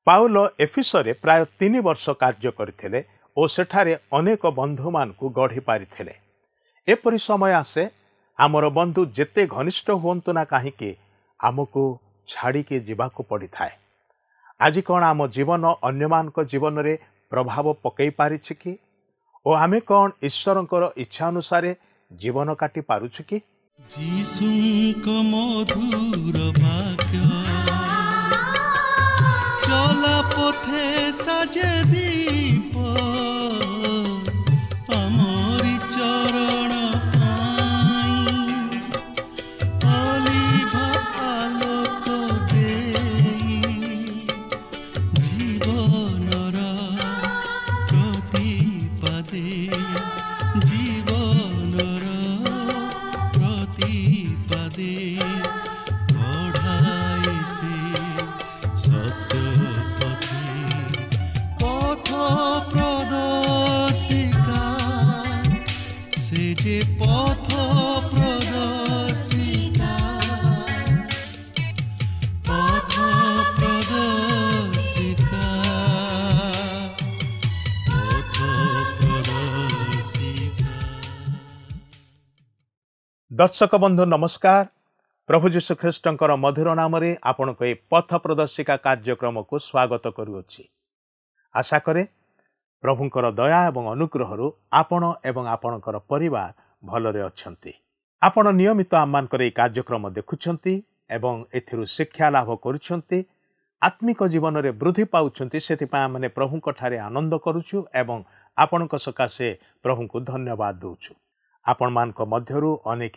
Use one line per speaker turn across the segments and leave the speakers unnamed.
Paul ଏଫିସରେ ପ୍ରାୟ 3 ବର୍ଷ କାର୍ଯ୍ୟ କରିଥିଲେ ଓ ସେଠାରେ ଅନେକ ବନ୍ଧୁମାନଙ୍କୁ ଗଢ଼ି ପାରିଥିଲେ। ଏପରି ସମୟ ଆସେ ଆମର ବନ୍ଧୁ ଯେତେ ଘନିଷ୍ଠ ହୁଅନ୍ତୁ ନା କାହିଁକି ଆମକୁ ଛାଡ଼ିକି ଯିବାକୁ ପଡ଼ିଥାଏ। ଆଜି କ'ଣ ଆମ ଜୀବନ ଅନ୍ୟମାନଙ୍କ ଜୀବନରେ ପ୍ରଭାବ ପକାଇ ପାରିଛି କି? ଓ ଆମେ କ'ଣ ଈଶ୍ୱରଙ୍କର ଇଚ୍ଛା ଅନୁସାରେ ଜୀବନ କାଟି ପାରୁଛୁ କି?
ଯୀଶୁଙ୍କ ମଧୁର ବାକ୍ୟ ଚଲା ପଥେ ସାଜେ ଦୀପ ଆମରି ଚରଣ ପାଇଁ ଅଲିଭା ଆଲୋକ ଦେଇ ଜୀବନର ପ୍ରତିପାଦେ ଜୀବନର ପ୍ରତିପାଦେ ବଢ଼ାଏ ସେ ସତ୍ୟ পথ প্রদর্শিকা সে যে পথ প্রদর্শিকা পথ প্রদর্শিকা পথ প্রদর্শিকা।
ଦର୍ଶକ ବନ୍ଧୁ ନମସ୍କାର। ପ୍ରଭୁ ଯୀଶୁ ଖ୍ରୀଷ୍ଟଙ୍କର ମଧୁର ନାମରେ ଆପଣଙ୍କୁ ଏହି ପଥ ପ୍ରଦର୍ଶିକା କାର୍ଯ୍ୟକ୍ରମକୁ ସ୍ୱାଗତ କରୁଅଛି। ଆଶା କରେ ପ୍ରଭୁଙ୍କର ଦୟା ଏବଂ ଅନୁଗ୍ରହରୁ ଆପଣ ଏବଂ ଆପଣଙ୍କର ପରିବାର ଭଲରେ ଅଛନ୍ତି। ଆପଣ ନିୟମିତ ଆମମାନଙ୍କର ଏହି କାର୍ଯ୍ୟକ୍ରମ ଦେଖୁଛନ୍ତି ଏବଂ ଏଥିରୁ ଶିକ୍ଷା ଲାଭ କରୁଛନ୍ତି, ଆତ୍ମିକ ଜୀବନରେ ବୃଦ୍ଧି ପାଉଛନ୍ତି। ସେଥିପାଇଁ ଆମେ ପ୍ରଭୁଙ୍କଠାରେ ଆନନ୍ଦ କରୁଛୁ ଏବଂ ଆପଣଙ୍କ ସକାଶେ ପ୍ରଭୁଙ୍କୁ ଧନ୍ୟବାଦ ଦେଉଛୁ। ଆପଣମାନଙ୍କ ମଧ୍ୟରୁ ଅନେକ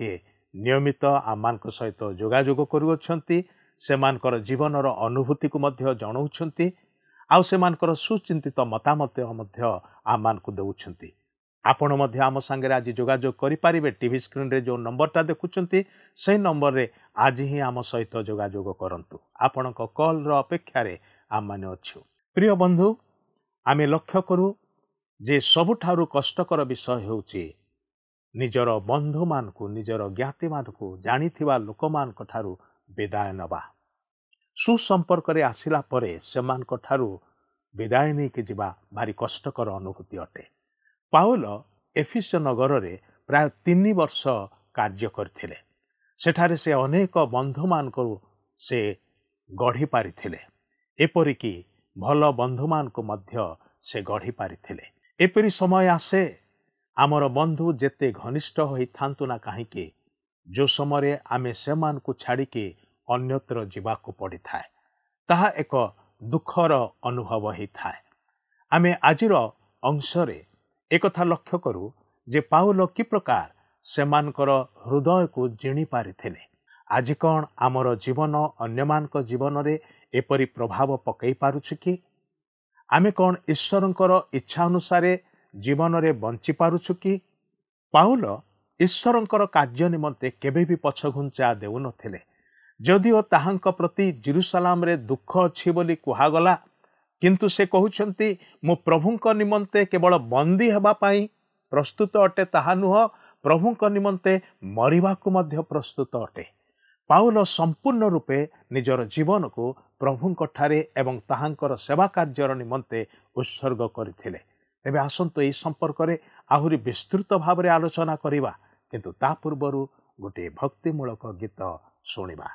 ନିୟମିତ ଆମମାନଙ୍କ ସହିତ ଯୋଗାଯୋଗ କରୁଅଛନ୍ତି, ସେମାନଙ୍କର ଜୀବନର ଅନୁଭୂତିକୁ ମଧ୍ୟ ଜଣାଉଛନ୍ତି ଆଉ ସେମାନଙ୍କର ସୁଚିନ୍ତିତ ମତାମତ ମଧ୍ୟ ଆମମାନଙ୍କୁ ଦେଉଛନ୍ତି। ଆପଣ ମଧ୍ୟ ଆମ ସାଙ୍ଗରେ ଆଜି ଯୋଗାଯୋଗ କରିପାରିବେ। ଟିଭି ସ୍କ୍ରିନ୍ରେ ଯେଉଁ ନମ୍ବରଟା ଦେଖୁଛନ୍ତି ସେହି ନମ୍ବରରେ ଆଜି ହିଁ ଆମ ସହିତ ଯୋଗାଯୋଗ କରନ୍ତୁ। ଆପଣଙ୍କ କଲ୍ର ଅପେକ୍ଷାରେ ଆମମାନେ ଅଛୁ। ପ୍ରିୟ ବନ୍ଧୁ, ଆମେ ଲକ୍ଷ୍ୟ କରୁ ଯେ ସବୁଠାରୁ କଷ୍ଟକର ବିଷୟ ହେଉଛି ନିଜର ବନ୍ଧୁମାନଙ୍କୁ, ନିଜର ଜ୍ଞାତିମାନଙ୍କୁ, ଜାଣିଥିବା ଲୋକମାନଙ୍କ ଠାରୁ ବିଦାୟ ନେବା। ସୁସମ୍ପର୍କରେ ଆସିଲା ପରେ ସେମାନଙ୍କ ଠାରୁ ବିଦାୟ ନେଇକି ଯିବା ଭାରି କଷ୍ଟକର ଅନୁଭୂତି ଅଟେ। ପାଉଲ ଏଫିସ ନଗରରେ ପ୍ରାୟ 3 ବର୍ଷ କାର୍ଯ୍ୟ କରିଥିଲେ। ସେଠାରେ ସେ ଅନେକ ବନ୍ଧୁମାନଙ୍କୁ ସେ ଗଢ଼ି ପାରିଥିଲେ, ଏପରିକି ଭଲ ବନ୍ଧୁମାନଙ୍କୁ ମଧ୍ୟ ସେ ଗଢ଼ି ପାରିଥିଲେ। ଏପରି ସମୟ ଆସେ ଆମର ବନ୍ଧୁ ଯେତେ ଘନିଷ୍ଠ ହୋଇଥାନ୍ତୁ ନା କାହିଁକି ଯେଉଁ ସମୟରେ ଆମେ ସେମାନଙ୍କୁ ଛାଡ଼ିକି ଅନ୍ୟତ୍ର ଯିବାକୁ ପଡ଼ିଥାଏ, ତାହା ଏକ ଦୁଃଖର ଅନୁଭବ ହୋଇଥାଏ। ଆମେ ଆଜିର ଅଂଶରେ ଏକଥା ଲକ୍ଷ୍ୟ କରୁ ଯେ ପାଉଲ କି ପ୍ରକାର ସେମାନଙ୍କର ହୃଦୟକୁ ଜିଣି ପାରିଥିଲେ। ଆଜି କ'ଣ ଆମର ଜୀବନ ଅନ୍ୟମାନଙ୍କ ଜୀବନରେ ଏପରି ପ୍ରଭାବ ପକାଇ ପାରୁଛୁ କି? ଆମେ କ'ଣ ଈଶ୍ୱରଙ୍କର ଇଚ୍ଛା ଅନୁସାରେ ଜୀବନରେ ବଞ୍ଚି ପାରୁଛୁ କି? ପାଉଲ ଈଶ୍ୱରଙ୍କର କାର୍ଯ୍ୟ ନିମନ୍ତେ କେବେ ବି ପଛଘୁଞ୍ଚା ଦେଉନଥିଲେ। ଯଦିଓ ତାହାଙ୍କ ପ୍ରତି ଜେରୁସାଲେମରେ ଦୁଃଖ ଅଛି ବୋଲି କୁହାଗଲା, କିନ୍ତୁ ସେ କହୁଛନ୍ତି ମୁଁ ପ୍ରଭୁଙ୍କ ନିମନ୍ତେ କେବଳ ବନ୍ଦୀ ହେବା ପାଇଁ ପ୍ରସ୍ତୁତ ଅଟେ ତାହା ନୁହଁ, ପ୍ରଭୁଙ୍କ ନିମନ୍ତେ ମରିବାକୁ ମଧ୍ୟ ପ୍ରସ୍ତୁତ ଅଟେ। ପାଉଲ ସମ୍ପୂର୍ଣ୍ଣ ରୂପେ ନିଜର ଜୀବନକୁ ପ୍ରଭୁଙ୍କଠାରେ ଏବଂ ତାହାଙ୍କର ସେବା କାର୍ଯ୍ୟର ନିମନ୍ତେ ଉତ୍ସର୍ଗ କରିଥିଲେ। ତେବେ ଆସନ୍ତୁ ଏହି ସମ୍ପର୍କରେ ଆହୁରି ବିସ୍ତୃତ ଭାବରେ ଆଲୋଚନା କରିବା, କିନ୍ତୁ ତା ପୂର୍ବରୁ ଗୋଟିଏ ଭକ୍ତିମୂଳକ ଗୀତ ଶୁଣିବା।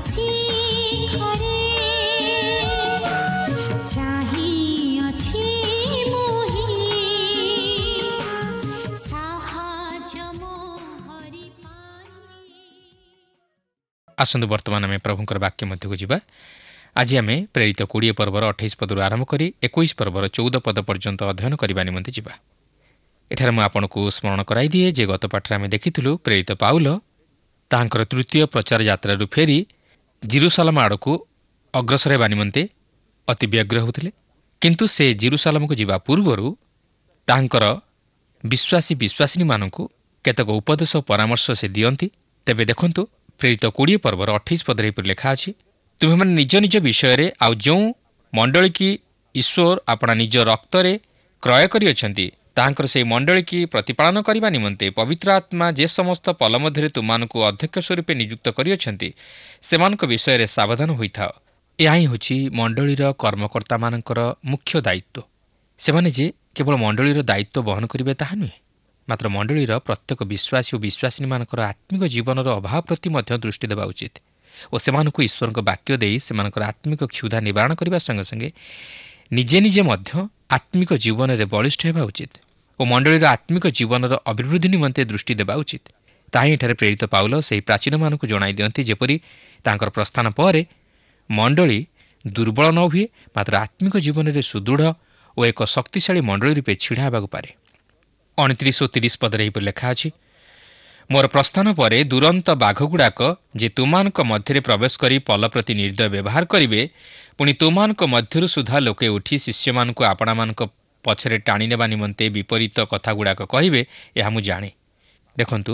ଶିଖରେ ଚାହିଁଅଛି ମୋହି ସାହାଯ୍ୟ ମୋହରି ପାଇ।
ଆସନ୍ତୁ ବର୍ତ୍ତମାନ ଆମେ ପ୍ରଭୁଙ୍କର ବାକ୍ୟ ମଧ୍ୟକୁ ଯିବା। ଆଜି ଆମେ ପ୍ରେରିତ 20 ପର୍ବର 28 ପଦରୁ ଆରମ୍ଭ କରି 21 ପର୍ବର 14 ପଦ ପର୍ଯ୍ୟନ୍ତ ଅଧ୍ୟୟନ କରିବା ନିମନ୍ତେ ଯିବା। ଏଠାରେ ମୁଁ ଆପଣଙ୍କୁ ସ୍ମରଣ କରାଇଦିଏ ଯେ ଗତ ପାଠରେ ଆମେ ଦେଖିଥିଲୁ ପ୍ରେରିତ ପାଉଲ ତାହାଙ୍କର ତୃତୀୟ ପ୍ରଚାର ଯାତ୍ରାରୁ ଫେରି ଜିରୁସାଲମ ଆଡ଼କୁ ଅଗ୍ରସର ହେବା ନିମନ୍ତେ ଅତି ବ୍ୟଗ୍ର ହେଉଥିଲେ। କିନ୍ତୁ ସେ ଜିରୁସାଲମକୁ ଯିବା ପୂର୍ବରୁ ତାହାଙ୍କର ବିଶ୍ୱାସୀମାନଙ୍କୁ କେତେକ ଉପଦେଶ ଓ ପରାମର୍ଶ ସେ ଦିଅନ୍ତି। ତେବେ ଦେଖନ୍ତୁ ପ୍ରେରିତ 20 ପର୍ବର 28 ପଦରେ ଏପରି ଲେଖା ଅଛି, ତୁମେମାନେ ନିଜ ନିଜ ବିଷୟରେ ଆଉ ଯେଉଁ ମଣ୍ଡଳୀ କି ଈଶ୍ୱର ଆପଣା ନିଜ ରକ୍ତରେ କ୍ରୟ କରିଅଛନ୍ତି ତାହାଙ୍କର ସେହି ମଣ୍ଡଳୀ କି ପ୍ରତିପାଳନ କରିବା ନିମନ୍ତେ ପବିତ୍ର ଆତ୍ମା ଯେ ସମସ୍ତ ପଲ ମଧ୍ୟରେ ତୁମମାନଙ୍କୁ ଅଧ୍ୟକ୍ଷ ସ୍ୱରୂପେ ନିଯୁକ୍ତ କରିଅଛନ୍ତି ସେମାନଙ୍କ ବିଷୟରେ ସାବଧାନ ହୋଇଥାଅ। ଏହା ହିଁ ହେଉଛି ମଣ୍ଡଳୀର କର୍ମକର୍ତ୍ତାମାନଙ୍କର ମୁଖ୍ୟ ଦାୟିତ୍ୱ। ସେମାନେ ଯେ କେବଳ ମଣ୍ଡଳୀର ଦାୟିତ୍ୱ ବହନ କରିବେ ତାହା ନୁହେଁ, ମାତ୍ର ମଣ୍ଡଳୀର ପ୍ରତ୍ୟେକ ବିଶ୍ୱାସୀ ଓ ବିଶ୍ୱାସିନୀମାନଙ୍କର ଆତ୍ମିକ ଜୀବନର ଅଭାବ ପ୍ରତି ମଧ୍ୟ ଦୃଷ୍ଟି ଦେବା ଉଚିତ ଓ ସେମାନଙ୍କୁ ଈଶ୍ୱରଙ୍କ ବାକ୍ୟ ଦେଇ ସେମାନଙ୍କର ଆତ୍ମିକ କ୍ଷୁଧା ନିବାରଣ କରିବା ସଙ୍ଗେ ସଙ୍ଗେ ନିଜେ ନିଜେ ମଧ୍ୟ ଆତ୍ମିକ ଜୀବନରେ ବଳିଷ୍ଠ ହେବା ଉଚିତ ଓ ମଣ୍ଡଳୀର ଆତ୍ମିକ ଜୀବନର ଅଭିବୃଦ୍ଧି ନିମନ୍ତେ ଦୃଷ୍ଟି ଦେବା ଉଚିତ। ତାହା ଏଠାରେ ପ୍ରେରିତ ପାଉଲ ସେହି ପ୍ରାଚୀନମାନଙ୍କୁ ଜଣାଇ ଦିଅନ୍ତି ଯେପରି ତାଙ୍କର ପ୍ରସ୍ଥାନ ପରେ ମଣ୍ଡଳୀ ଦୁର୍ବଳ ନ ହୁଏ, ମାତ୍ର ଆତ୍ମିକ ଜୀବନରେ ସୁଦୃଢ଼ ଓ ଏକ ଶକ୍ତିଶାଳୀ ମଣ୍ଡଳୀ ରୂପେ ଛିଡ଼ା ହେବାକୁ ପାରେ। 29 ଓ 30 ପଦରେ ଏହିପରି ଲେଖା ଅଛି, ମୋର ପ୍ରସ୍ଥାନ ପରେ ଦୁରନ୍ତ ବାଘଗୁଡ଼ାକ ଯେ ତୁମାନଙ୍କ ମଧ୍ୟରେ ପ୍ରବେଶ କରି ପଲ ପ୍ରତି ନିର୍ଦ୍ଦୟ ବ୍ୟବହାର କରିବେ, ପୁଣି ତୁମାନଙ୍କ ମଧ୍ୟରୁ ସୁଦ୍ଧା ଲୋକେ ଉଠି ଶିଷ୍ୟମାନଙ୍କୁ ଆପଣାମାନଙ୍କ ପଛରେ ଟାଣି ନେବା ନିମନ୍ତେ ବିପରୀତ କଥାଗୁଡ଼ାକ କହିବେ, ଏହା ମୁଁ ଜାଣେ। ଦେଖନ୍ତୁ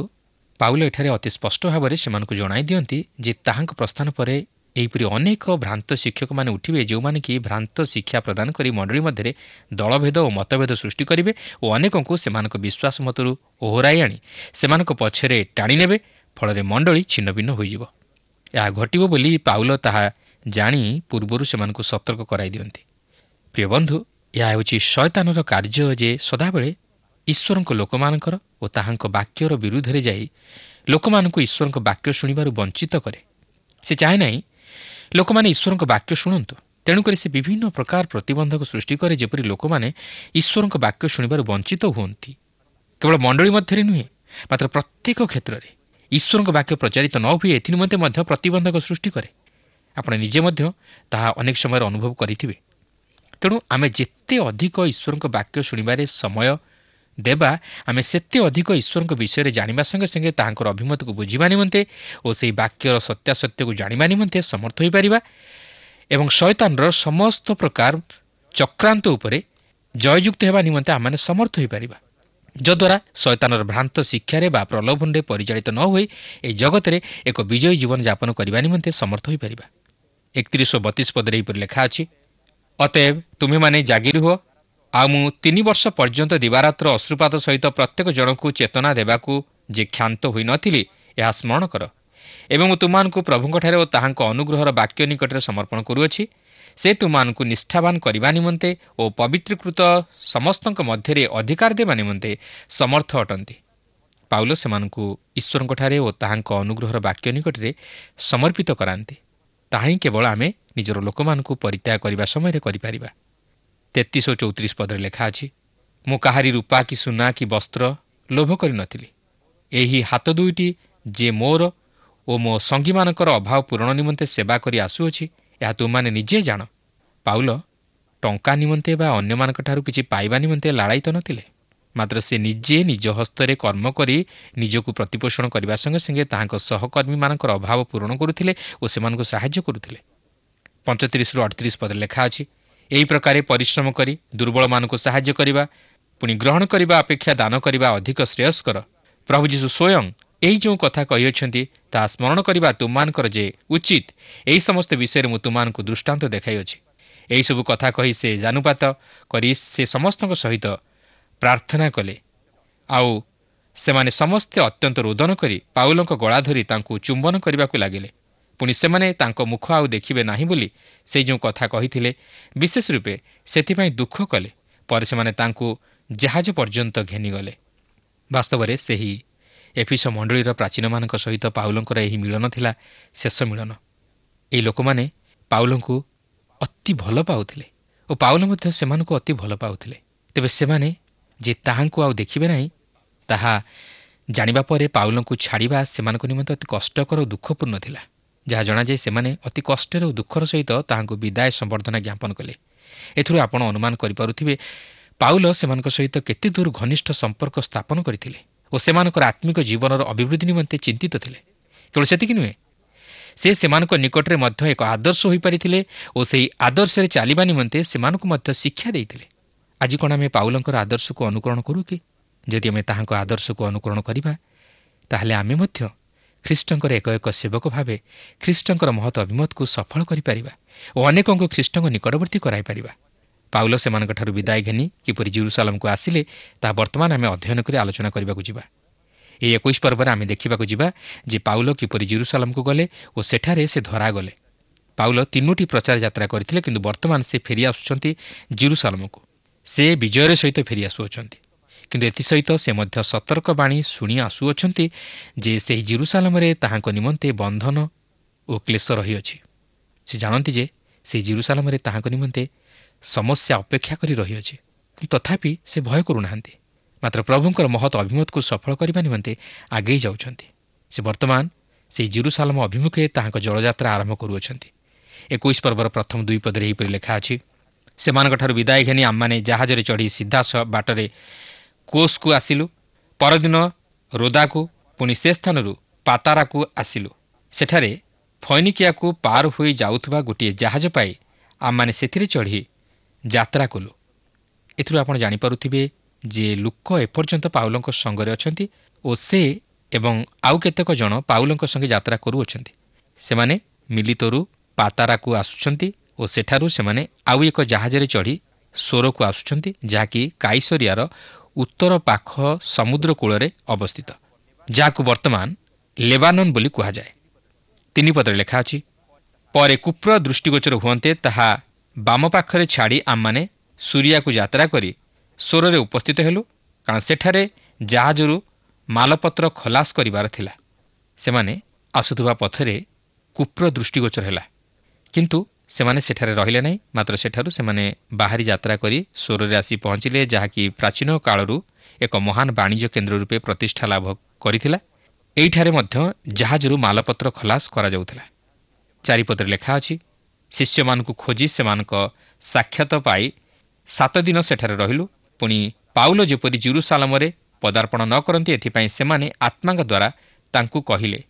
ପାଉଲ ଏଠାରେ ଅତି ସ୍ପଷ୍ଟ ଭାବରେ ସେମାନଙ୍କୁ ଜଣାଇ ଦିଅନ୍ତି ଯେ ତାହାଙ୍କ ପ୍ରସ୍ଥାନ ପରେ ଏହିପରି ଅନେକ ଭ୍ରାନ୍ତ ଶିକ୍ଷକମାନେ ଉଠିବେ ଯେଉଁମାନେ କି ଭ୍ରାନ୍ତ ଶିକ୍ଷା ପ୍ରଦାନ କରି ମଣ୍ଡଳୀ ମଧ୍ୟରେ ଦଳଭେଦ ଓ ମତଭେଦ ସୃଷ୍ଟି କରିବେ ଓ ଅନେକଙ୍କୁ ସେମାନଙ୍କ ବିଶ୍ୱାସ ମତରୁ ଓହରାଇ ଆଣି ସେମାନଙ୍କ ପଛରେ ଟାଣି ନେବେ, ଫଳରେ ମଣ୍ଡଳୀ ଛିନ୍ନଭିନ୍ନ ହୋଇଯିବ। ଏହା ଘଟିବ ବୋଲି ପାଉଲ ତାହା ଜାଣି ପୂର୍ବରୁ ସେମାନଙ୍କୁ ସତର୍କ କରାଇ ଦିଅନ୍ତି। ପ୍ରିୟ ବନ୍ଧୁ, ଏହା ହେଉଛି ଶୟତାନର କାର୍ଯ୍ୟ ଯେ ସଦାବେଳେ ଈଶ୍ୱରଙ୍କ ଲୋକମାନଙ୍କର ଓ ତାହାଙ୍କ ବାକ୍ୟର ବିରୁଦ୍ଧରେ ଯାଇ ଲୋକମାନଙ୍କୁ ଈଶ୍ୱରଙ୍କ ବାକ୍ୟ ଶୁଣିବାରୁ ବଞ୍ଚିତ କରେ। ସେ ଚାହେଁ ନାହିଁ ଲୋକମାନେ ଈଶ୍ୱରଙ୍କ ବାକ୍ୟ ଶୁଣନ୍ତୁ, ତେଣୁକରି ସେ ବିଭିନ୍ନ ପ୍ରକାର ପ୍ରତିବନ୍ଧକ ସୃଷ୍ଟି କରେ ଯେପରି ଲୋକମାନେ ଈଶ୍ୱରଙ୍କ ବାକ୍ୟ ଶୁଣିବାରୁ ବଞ୍ଚିତ ହୁଅନ୍ତି। କେବଳ ମଣ୍ଡଳୀ ମଧ୍ୟରେ ନୁହେଁ, ମାତ୍ର ପ୍ରତ୍ୟେକ କ୍ଷେତ୍ରରେ ଈଶ୍ୱରଙ୍କ ବାକ୍ୟ ପ୍ରଚାରିତ ନ ହୁଏ ଏଥିନିମନ୍ତେ ମଧ୍ୟ ପ୍ରତିବନ୍ଧକ ସୃଷ୍ଟି କରେ। ଆପଣ ନିଜେ ମଧ୍ୟ ତାହା ଅନେକ ସମୟରେ ଅନୁଭବ କରିଥିବେ। ତେଣୁ ଆମେ ଯେତେ ଅଧିକ ଈଶ୍ୱରଙ୍କ ବାକ୍ୟ ଶୁଣିବାରେ ସମୟ ଦେବା, ଆମେ ସେତେ ଅଧିକ ଈଶ୍ୱରଙ୍କ ବିଷୟରେ ଜାଣିବା ସଙ୍ଗେ ସଙ୍ଗେ ତାହାଙ୍କର ଅଭିମତକୁ ବୁଝିବା ନିମନ୍ତେ ଓ ସେହି ବାକ୍ୟର ସତ୍ୟାସତ୍ୟକୁ ଜାଣିବା ନିମନ୍ତେ ସମର୍ଥ ହୋଇପାରିବା ଏବଂ ଶୟତାନର ସମସ୍ତ ପ୍ରକାର ଚକ୍ରାନ୍ତ ଉପରେ ଜୟଯୁକ୍ତ ହେବା ନିମନ୍ତେ ଆମମାନେ ସମର୍ଥ ହୋଇପାରିବା, ଯଦ୍ୱାରା ଶୟତାନର ଭ୍ରାନ୍ତ ଶିକ୍ଷାରେ ବା ପ୍ରଲୋଭନରେ ପରିଚାଳିତ ନ ହୋଇ ଏହି ଜଗତରେ ଏକ ବିଜୟୀ ଜୀବନଯାପନ କରିବା ନିମନ୍ତେ ସମର୍ଥ ହୋଇପାରିବା। 31 ଓ 32 ପଦରେ ଏହିପରି ଲେଖା ଅଛି, ଅତଏବ ତୁମେମାନେ ଜାଗି ରୁହ, ଆଉ ମୁଁ 3 ବର୍ଷ ପର୍ଯ୍ୟନ୍ତ ଦିବାରାତ୍ର ଅଶ୍ରୁପାତ ସହିତ ପ୍ରତ୍ୟେକ ଜଣକୁ ଚେତନା ଦେବାକୁ ଯେ କ୍ଷାନ୍ତ ହୋଇନଥିଲି ଏହା ସ୍ମରଣ କର। ଏବେ ମୁଁ ତୁମମାନଙ୍କୁ ପ୍ରଭୁଙ୍କଠାରେ ଓ ତାହାଙ୍କ ଅନୁଗ୍ରହର ବାକ୍ୟ ନିକଟରେ ସମର୍ପଣ କରୁଅଛି। ସେ ତୁମମାନଙ୍କୁ ନିଷ୍ଠାବାନ କରିବା ନିମନ୍ତେ ଓ ପବିତ୍ରୀକୃତ ସମସ୍ତଙ୍କ ମଧ୍ୟରେ ଅଧିକାର ଦେବା ନିମନ୍ତେ ସମର୍ଥ ଅଟନ୍ତି। ପାଉଲ ସେମାନଙ୍କୁ ଈଶ୍ୱରଙ୍କଠାରେ ଓ ତାହାଙ୍କ ଅନୁଗ୍ରହର ବାକ୍ୟ ନିକଟରେ ସମର୍ପିତ କରାନ୍ତି। ତାହା ହିଁ କେବଳ ଆମେ ନିଜର ଲୋକମାନଙ୍କୁ ପରିତ୍ୟାଗ କରିବା ସମୟରେ କରିପାରିବା। 33 ଓ 34 ପଦରେ ଲେଖା ଅଛି, ମୁଁ କାହାରି ରୂପା କି ସୁନା କି ବସ୍ତ୍ର ଲୋଭ କରିନଥିଲି। ଏହି ହାତ ଦୁଇଟି ଯେ ମୋର ଓ ମୋ ସଙ୍ଗୀମାନଙ୍କର ଅଭାବ ପୂରଣ ନିମନ୍ତେ ସେବା କରି ଆସୁଅଛି, ଏହା ତୁମମାନେ ନିଜେ ଜାଣ। ପାଉଲ ଟଙ୍କା ନିମନ୍ତେ ବା ଅନ୍ୟମାନଙ୍କଠାରୁ କିଛି ପାଇବା ନିମନ୍ତେ ଲାଳାୟିତ ନଥିଲେ, ମାତ୍ର ସେ ନିଜେ ନିଜ ହସ୍ତରେ କର୍ମ କରି ନିଜକୁ ପ୍ରତିପୋଷଣ କରିବା ସଙ୍ଗେ ସଙ୍ଗେ ତାହାଙ୍କ ସହକର୍ମୀମାନଙ୍କର ଅଭାବ ପୂରଣ କରୁଥିଲେ ଓ ସେମାନଙ୍କୁ ସାହାଯ୍ୟ କରୁଥିଲେ। 35ରୁ 38 ପଦରେ ଲେଖା ଅଛି, ଏହି ପ୍ରକାରେ ପରିଶ୍ରମ କରି ଦୁର୍ବଳମାନଙ୍କୁ ସାହାଯ୍ୟ କରିବା, ପୁଣି ଗ୍ରହଣ କରିବା ଅପେକ୍ଷା ଦାନ କରିବା ଅଧିକ ଶ୍ରେୟସ୍କର। ପ୍ରଭୁ ଯୀଶୁ ସ୍ୱୟଂ ଏହି ଯେଉଁ କଥା କହିଅଛନ୍ତି ତାହା ସ୍ମରଣ କରିବା ତୁମମାନଙ୍କର ଯେ ଉଚିତ, ଏହି ସମସ୍ତ ବିଷୟରେ ମୁଁ ତୁମମାନଙ୍କୁ ଦୃଷ୍ଟାନ୍ତ ଦେଖାଇଅଛି। ଏହିସବୁ କଥା କହି ସେ ଜାନୁପାତ କରି ସେ ସମସ୍ତଙ୍କ ସହିତ ପ୍ରାର୍ଥନା କଲେ, ଆଉ ସେମାନେ ସମସ୍ତେ ଅତ୍ୟନ୍ତ ରୋଦନ କରି ପାଉଲଙ୍କ ଗଳା ଧରି ତାଙ୍କୁ ଚୁମ୍ବନ କରିବାକୁ ଲାଗିଲେ। ପୁଣି ସେମାନେ ତାଙ୍କ ମୁଖ ଆଉ ଦେଖିବେ ନାହିଁ ବୋଲି ସେ ଯେଉଁ କଥା କହିଥିଲେ, ବିଶେଷ ରୂପେ ସେଥିପାଇଁ ଦୁଃଖ କଲେ। ପରେ ସେମାନେ ତାଙ୍କୁ ଜାହାଜ ପର୍ଯ୍ୟନ୍ତ ଘେନିଗଲେ। ବାସ୍ତବରେ ସେହି ଏଫିସ ମଣ୍ଡଳୀର ପ୍ରାଚୀନମାନଙ୍କ ସହିତ ପାଉଲଙ୍କର ଏହି ମିଳନ ଥିଲା ଶେଷ ମିଳନ। ଏହି ଲୋକମାନେ ପାଉଲଙ୍କୁ ଅତି ଭଲ ପାଉଥିଲେ ଓ ପାଉଲ ମଧ୍ୟ ସେମାନଙ୍କୁ ଅତି ଭଲ ପାଉଥିଲେ। ତେବେ ସେମାନେ ଯେ ତାହାଙ୍କୁ ଆଉ ଦେଖିବେ ନାହିଁ, ତାହା ଜାଣିବା ପରେ ପାଉଲଙ୍କୁ ଛାଡ଼ିବା ସେମାନଙ୍କ ନିମନ୍ତେ ଅତି କଷ୍ଟକର ଓ ଦୁଃଖପୂର୍ଣ୍ଣ ଥିଲା। ଯାହା ଜଣାଯାଏ ସେମାନେ ଅତି କଷ୍ଟରେ ଓ ଦୁଃଖର ସହିତ ତାହାଙ୍କୁ ବିଦାୟ ସମ୍ବର୍ଦ୍ଧନା ଜ୍ଞାପନ କଲେ। ଏଥିରୁ ଆପଣ ଅନୁମାନ କରିପାରୁଥିବେ ପାଉଲ ସେମାନଙ୍କ ସହିତ କେତେ ଦୂର ଘନିଷ୍ଠ ସମ୍ପର୍କ ସ୍ଥାପନ କରିଥିଲେ ଓ ସେମାନଙ୍କର ଆତ୍ମିକ ଜୀବନର ଅଭିବୃଦ୍ଧି ନିମନ୍ତେ ଚିନ୍ତିତ ଥିଲେ। କେବଳ ସେତିକି ନୁହେଁ, ସେ ସେମାନଙ୍କ ନିକଟରେ ମଧ୍ୟ ଏକ ଆଦର୍ଶ ହୋଇପାରିଥିଲେ ଓ ସେହି ଆଦର୍ଶରେ ଚାଲିବା ନିମନ୍ତେ ସେମାନଙ୍କୁ ମଧ୍ୟ ଶିକ୍ଷା ଦେଇଥିଲେ। ଆଜି କ'ଣ ଆମେ ପାଉଲଙ୍କର ଆଦର୍ଶକୁ ଅନୁକରଣ କରୁ କି? ଯଦି ଆମେ ତାହାଙ୍କ ଆଦର୍ଶକୁ ଅନୁକରଣ କରିବା, ତାହେଲେ ଆମେ ମଧ୍ୟ ଖ୍ରୀଷ୍ଟଙ୍କର ଏକ ଏକ ସେବକ ଭାବେ ଖ୍ରୀଷ୍ଟଙ୍କର ମହତ୍ ଅଭିମତକୁ ସଫଳ କରିପାରିବା ଓ ଅନେକଙ୍କୁ ଖ୍ରୀଷ୍ଟଙ୍କ ନିକଟବର୍ତ୍ତୀ କରାଇପାରିବା। ପାଉଲ ସେମାନଙ୍କଠାରୁ ବିଦାୟ ଘେନି କିପରି ଜେରୁସାଲେମକୁ ଆସିଲେ, ତାହା ବର୍ତ୍ତମାନ ଆମେ ଅଧ୍ୟୟନ କରି ଆଲୋଚନା କରିବାକୁ ଯିବା। ଏହି 21 ପର୍ବରେ ଆମେ ଦେଖିବାକୁ ଯିବା ଯେ ପାଉଲ କିପରି ଜେରୁସାଲେମକୁ ଗଲେ ଓ ସେଠାରେ ସେ ଧରାଗଲେ। ପାଉଲ 3ଟି ପ୍ରଚାର ଯାତ୍ରା କରିଥିଲେ, କିନ୍ତୁ ବର୍ତ୍ତମାନ ସେ ଫେରିଆସୁଛନ୍ତି ଜେରୁସାଲେମକୁ। ସେ ବିଜୟର ସହିତ ଫେରିଆସୁଅଛନ୍ତି, କିନ୍ତୁ ଏଥିସହିତ ସେ ମଧ୍ୟ ସତର୍କବାଣୀ ଶୁଣି ଆସୁଅଛନ୍ତି ଯେ ସେହି ଜେରୁସାଲେମରେ ତାହାଙ୍କ ନିମନ୍ତେ ବନ୍ଧନ ଓ କ୍ଲେଶ ରହିଅଛି। ସେ ଜାଣନ୍ତି ଯେ ସେହି ଜେରୁସାଲେମରେ ତାହାଙ୍କ ନିମନ୍ତେ ସମସ୍ୟା ଅପେକ୍ଷା କରି ରହିଅଛି, ତଥାପି ସେ ଭୟ କରୁନାହାନ୍ତି। ମାତ୍ର ପ୍ରଭୁଙ୍କର ମହତ୍ ଅଭିମତକୁ ସଫଳ କରିବା ନିମନ୍ତେ ଆଗେଇ ଯାଉଛନ୍ତି। ସେ ବର୍ତ୍ତମାନ ସେହି ଜେରୁସାଲେମ ଅଭିମୁଖେ ତାହାଙ୍କ ଜଳଯାତ୍ରା ଆରମ୍ଭ କରୁଅଛନ୍ତି। 21 ପର୍ବର ପ୍ରଥମ 2 ପଦରେ ଏହିପରି ଲେଖା ଅଛି, ସେମାନଙ୍କଠାରୁ ବିଦାୟ ଘେନି ଆମମାନେ ଜାହାଜରେ ଚଢ଼ି ସିଧା ବାଟରେ କୋସ୍କୁ ଆସିଲୁ। ପରଦିନ ରୋଦାକୁ, ପୁଣି ସେ ସ୍ଥାନରୁ ପାତାରାକୁ ଆସିଲୁ। ସେଠାରେ ଫଇନିକିଆକୁ ପାର ହୋଇ ଯାଉଥିବା ଗୋଟିଏ ଜାହାଜ ପାଇ ଆମମାନେ ସେଥିରେ ଚଢ଼ି ଯାତ୍ରା କଲୁ। ଏଥିରୁ ଆପଣ ଜାଣିପାରୁଥିବେ ଯେ ଲୋକ ଏପର୍ଯ୍ୟନ୍ତ ପାଉଲଙ୍କ ସଙ୍ଗରେ ଅଛନ୍ତି ଓ ସେ ଏବଂ ଆଉ କେତେକ ଜଣ ପାଉଲଙ୍କ ସଙ୍ଗେ ଯାତ୍ରା କରୁଅଛନ୍ତି। ସେମାନେ ମିଲିତୋରୁ ପାତାରାକୁ ଆସୁଛନ୍ତି ଓ ସେଠାରୁ ସେମାନେ ଆଉ ଏକ ଜାହାଜରେ ଚଢ଼ି ସୋରକୁ ଆସୁଛନ୍ତି, ଯାହାକି କାଇସରିଆର ଉତ୍ତର ପାଖ ସମୁଦ୍ର କୂଳରେ ଅବସ୍ଥିତ, ଯାହାକୁ ବର୍ତ୍ତମାନ ଲେବାନନ ବୋଲି କୁହାଯାଏ। 3 ପଦରେ ଲେଖା ଅଛି, ପରେ କୁପ୍ର ଦୃଷ୍ଟିଗୋଚର ହୁଅନ୍ତେ ତାହା ବାମ ପାଖରେ ଛାଡ଼ି ଆମମାନେ ସୁରିଆକୁ ଯାତ୍ରା କରି ସୋରରେ ଉପସ୍ଥିତ ହେଲୁ, କାରଣ ସେଠାରେ ଜାହାଜରୁ ମାଲପତ୍ର ଖଲାସ କରିବାର ଥିଲା। ସେମାନେ ଆସୁଥିବା ପଥରେ କୁପ୍ର ଦୃଷ୍ଟିଗୋଚର ହେଲା, କିନ୍ତୁ ସେମାନେ ସେଠାରେ ରହିଲେ ନାହିଁ। ମାତ୍ର ସେଠାରୁ ସେମାନେ ବାହାରି ଯାତ୍ରା କରି ସୋରରେ ଆସି ପହଞ୍ଚିଲେ, ଯାହାକି ପ୍ରାଚୀନ କାଳରୁ ଏକ ମହାନ ବାଣିଜ୍ୟ କେନ୍ଦ୍ର ରୂପେ ପ୍ରତିଷ୍ଠା ଲାଭ କରିଥିଲା। ଏଇଠାରେ ମଧ୍ୟ ଜାହାଜରୁ ମାଲପତ୍ର ଖଲାସ କରାଯାଉଥିଲା। 4 ପଦରେ ଲେଖା ଅଛି, ଶିଷ୍ୟମାନଙ୍କୁ ଖୋଜି ସେମାନଙ୍କ ସାକ୍ଷାତ ପାଇ 7 ଦିନ ସେଠାରେ ରହିଲୁ। ପୁଣି ପାଉଲ ଯେପରି ଜେରୁସାଲେମରେ ପଦାର୍ପଣ ନ କରନ୍ତି, ଏଥିପାଇଁ ସେମାନେ ଆତ୍ମାଙ୍କ ଦ୍ୱାରା ତାଙ୍କୁ କହିଲେ।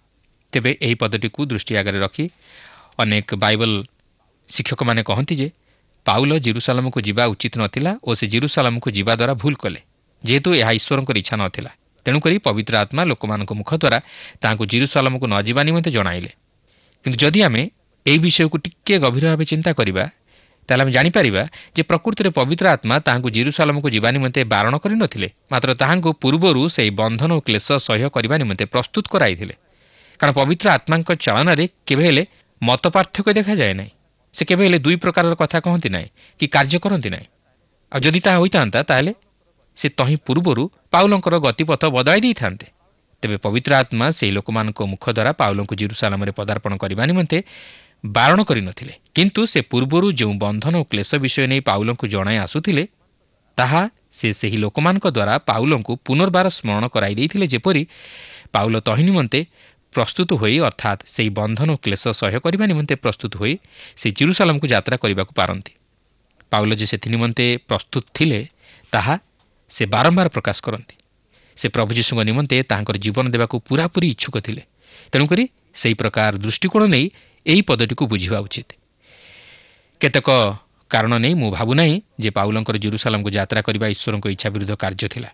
ତେବେ ଏହି ପଦଟିକୁ ଦୃଷ୍ଟି ଆଗରେ ରଖି ଅନେକ ବାଇବଲ ଶିକ୍ଷକମାନେ କହନ୍ତି ଯେ ପାଉଲ ଜେରୁସାଲେମକୁ ଯିବା ଉଚିତ ନଥିଲା ଓ ସେ ଜେରୁସାଲେମକୁ ଯିବା ଦ୍ୱାରା ଭୁଲ କଲେ, ଯେହେତୁ ଏହା ଈଶ୍ୱରଙ୍କର ଇଚ୍ଛା ନଥିଲା। ତେଣୁକରି ପବିତ୍ର ଆତ୍ମା ଲୋକମାନଙ୍କ ମୁଖ ଦ୍ୱାରା ତାହାଙ୍କୁ ଜେରୁସାଲେମକୁ ନ ଯିବା ନିମନ୍ତେ ଜଣାଇଲେ। କିନ୍ତୁ ଯଦି ଆମେ ଏହି ବିଷୟକୁ ଟିକିଏ ଗଭୀର ଭାବେ ଚିନ୍ତା କରିବା, ତାହେଲେ ଆମେ ଜାଣିପାରିବା ଯେ ପ୍ରକୃତିରେ ପବିତ୍ର ଆତ୍ମା ତାହାଙ୍କୁ ଜେରୁସାଲେମକୁ ଯିବା ନିମନ୍ତେ ବାରଣ କରିନଥିଲେ, ମାତ୍ର ତାହାଙ୍କୁ ପୂର୍ବରୁ ସେହି ବନ୍ଧନ ଓ କ୍ଲେଶ ସହ୍ୟ କରିବା ନିମନ୍ତେ ପ୍ରସ୍ତୁତ କରାଇଥିଲେ। କାରଣ ପବିତ୍ର ଆତ୍ମାଙ୍କ ଚାଳନାରେ କେବେ ହେଲେ ମତ ପାର୍ଥକ୍ୟ ଦେଖାଯାଏ ନାହିଁ। ସେ କେବେ ହେଲେ 2 ପ୍ରକାରର କଥା କହନ୍ତି ନାହିଁ କି କାର୍ଯ୍ୟ କରନ୍ତି ନାହିଁ। ଆଉ ଯଦି ତାହା ହୋଇଥାନ୍ତା, ତାହେଲେ ସେ ତହିଁ ପୂର୍ବରୁ ପାଉଲଙ୍କର ଗତିପଥ ବଦଳାଇ ଦେଇଥାନ୍ତେ। ତେବେ ପବିତ୍ର ଆତ୍ମା ସେହି ଲୋକମାନଙ୍କ ମୁଖ ଦ୍ୱାରା ପାଉଲଙ୍କୁ ଜେରୁସାଲେମରେ ପଦାର୍ପଣ କରିବା ନିମନ୍ତେ ବାରଣ କରିନଥିଲେ, କିନ୍ତୁ ସେ ପୂର୍ବରୁ ଯେଉଁ ବନ୍ଧନ ଓ କ୍ଲେଶ ବିଷୟ ନେଇ ପାଉଲଙ୍କୁ ଜଣାଇ ଆସୁଥିଲେ, ତାହା ସେ ସେହି ଲୋକମାନଙ୍କ ଦ୍ୱାରା ପାଉଲଙ୍କୁ ପୁନର୍ବାର ସ୍ମରଣ କରାଇ ଦେଇଥିଲେ, ଯେପରି ପାଉଲ ତହିଁ ନିମନ୍ତେ ପ୍ରସ୍ତୁତ ହୋଇ, ଅର୍ଥାତ୍ ସେହି ବନ୍ଧନ ଓ କ୍ଲେଶ ସହ୍ୟ କରିବା ନିମନ୍ତେ ପ୍ରସ୍ତୁତ ହୋଇ ସେ ଜେରୁସାଲେମକୁ ଯାତ୍ରା କରିବାକୁ ପାରନ୍ତି। ପାଉଲ ଯେ ସେଥି ନିମନ୍ତେ ପ୍ରସ୍ତୁତ ଥିଲେ, ତାହା ସେ ବାରମ୍ବାର ପ୍ରକାଶ କରନ୍ତି। ସେ ପ୍ରଭୁ ଯୀଶୁଙ୍କ ନିମନ୍ତେ ତାହାଙ୍କର ଜୀବନ ଦେବାକୁ ପୁରାପୁରି ଇଚ୍ଛୁକ ଥିଲେ। ତେଣୁକରି ସେହି ପ୍ରକାର ଦୃଷ୍ଟିକୋଣ ନେଇ ଏହି ପଦଟିକୁ ବୁଝିବା ଉଚିତ। କେତେକ କାରଣ ନେଇ ମୁଁ ଭାବୁନାହିଁ ଯେ ପାଉଲଙ୍କର ଜେରୁସାଲେମକୁ ଯାତ୍ରା କରିବା ଈଶ୍ୱରଙ୍କ ଇଚ୍ଛା ବିରୁଦ୍ଧ କାର୍ଯ୍ୟ ଥିଲା।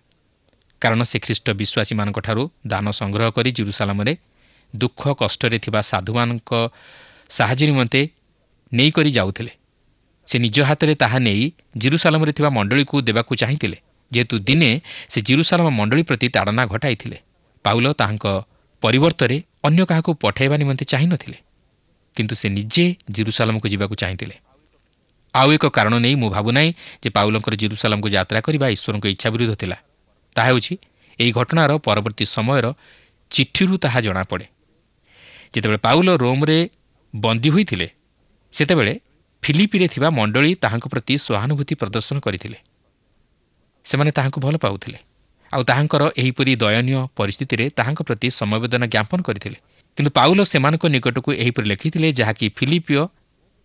କାରଣ ସେ ଖ୍ରୀଷ୍ଟ ବିଶ୍ୱାସୀମାନଙ୍କଠାରୁ ଦାନ ସଂଗ୍ରହ କରି ଜେରୁସାଲେମରେ ଦୁଃଖ କଷ୍ଟରେ ଥିବା ସାଧୁମାନଙ୍କ ସାହାଯ୍ୟ ନିମନ୍ତେ ନେଇକରି ଯାଉଥିଲେ। ସେ ନିଜ ହାତରେ ତାହା ନେଇ ଜେରୁସାଲେମରେ ଥିବା ମଣ୍ଡଳୀକୁ ଦେବାକୁ ଚାହିଁଥିଲେ, ଯେହେତୁ ଦିନେ ସେ ଜେରୁସାଲେମ ମଣ୍ଡଳୀ ପ୍ରତି ତାଡ଼ନା ଘଟାଇଥିଲେ। ପାଉଲ ତାହାଙ୍କ ପରିବର୍ତ୍ତରେ ଅନ୍ୟ କାହାକୁ ପଠାଇବା ନିମନ୍ତେ ଚାହିଁନଥିଲେ, କିନ୍ତୁ ସେ ନିଜେ ଜେରୁସାଲେମକୁ ଯିବାକୁ ଚାହିଁଥିଲେ। ଆଉ ଏକ କାରଣ ନେଇ ମୁଁ ଭାବୁନାହିଁ ଯେ ପାଉଲଙ୍କର ଜେରୁସାଲେମକୁ ଯାତ୍ରା କରିବା ଈଶ୍ୱରଙ୍କ ଇଚ୍ଛା ବିରୁଦ୍ଧ ଥିଲା। ତାହା ହେଉଛି ଏହି ଘଟଣାର ପରବର୍ତ୍ତୀ ସମୟର ଚିଠିରୁ ତାହା ଜଣାପଡ଼େ। ଯେତେବେଳେ ପାଉଲ ରୋମରେ ବନ୍ଦୀ ହୋଇଥିଲେ ସେତେବେଳେ ଫିଲିପିରେ ଥିବା ମଣ୍ଡଳୀ ତାହାଙ୍କ ପ୍ରତି ସହାନୁଭୂତି ପ୍ରଦର୍ଶନ କରିଥିଲେ। ସେମାନେ ତାହାଙ୍କୁ ଭଲ ପାଉଥିଲେ ଆଉ ତାହାଙ୍କର ଏହିପରି ଦୟନୀୟ ପରିସ୍ଥିତିରେ ତାହାଙ୍କ ପ୍ରତି ସମବେଦନା ଜ୍ଞାପନ କରିଥିଲେ। କିନ୍ତୁ ପାଉଲ ସେମାନଙ୍କ ନିକଟକୁ ଏହିପରି ଲେଖିଥିଲେ, ଯାହାକି ଫିଲିପିଓ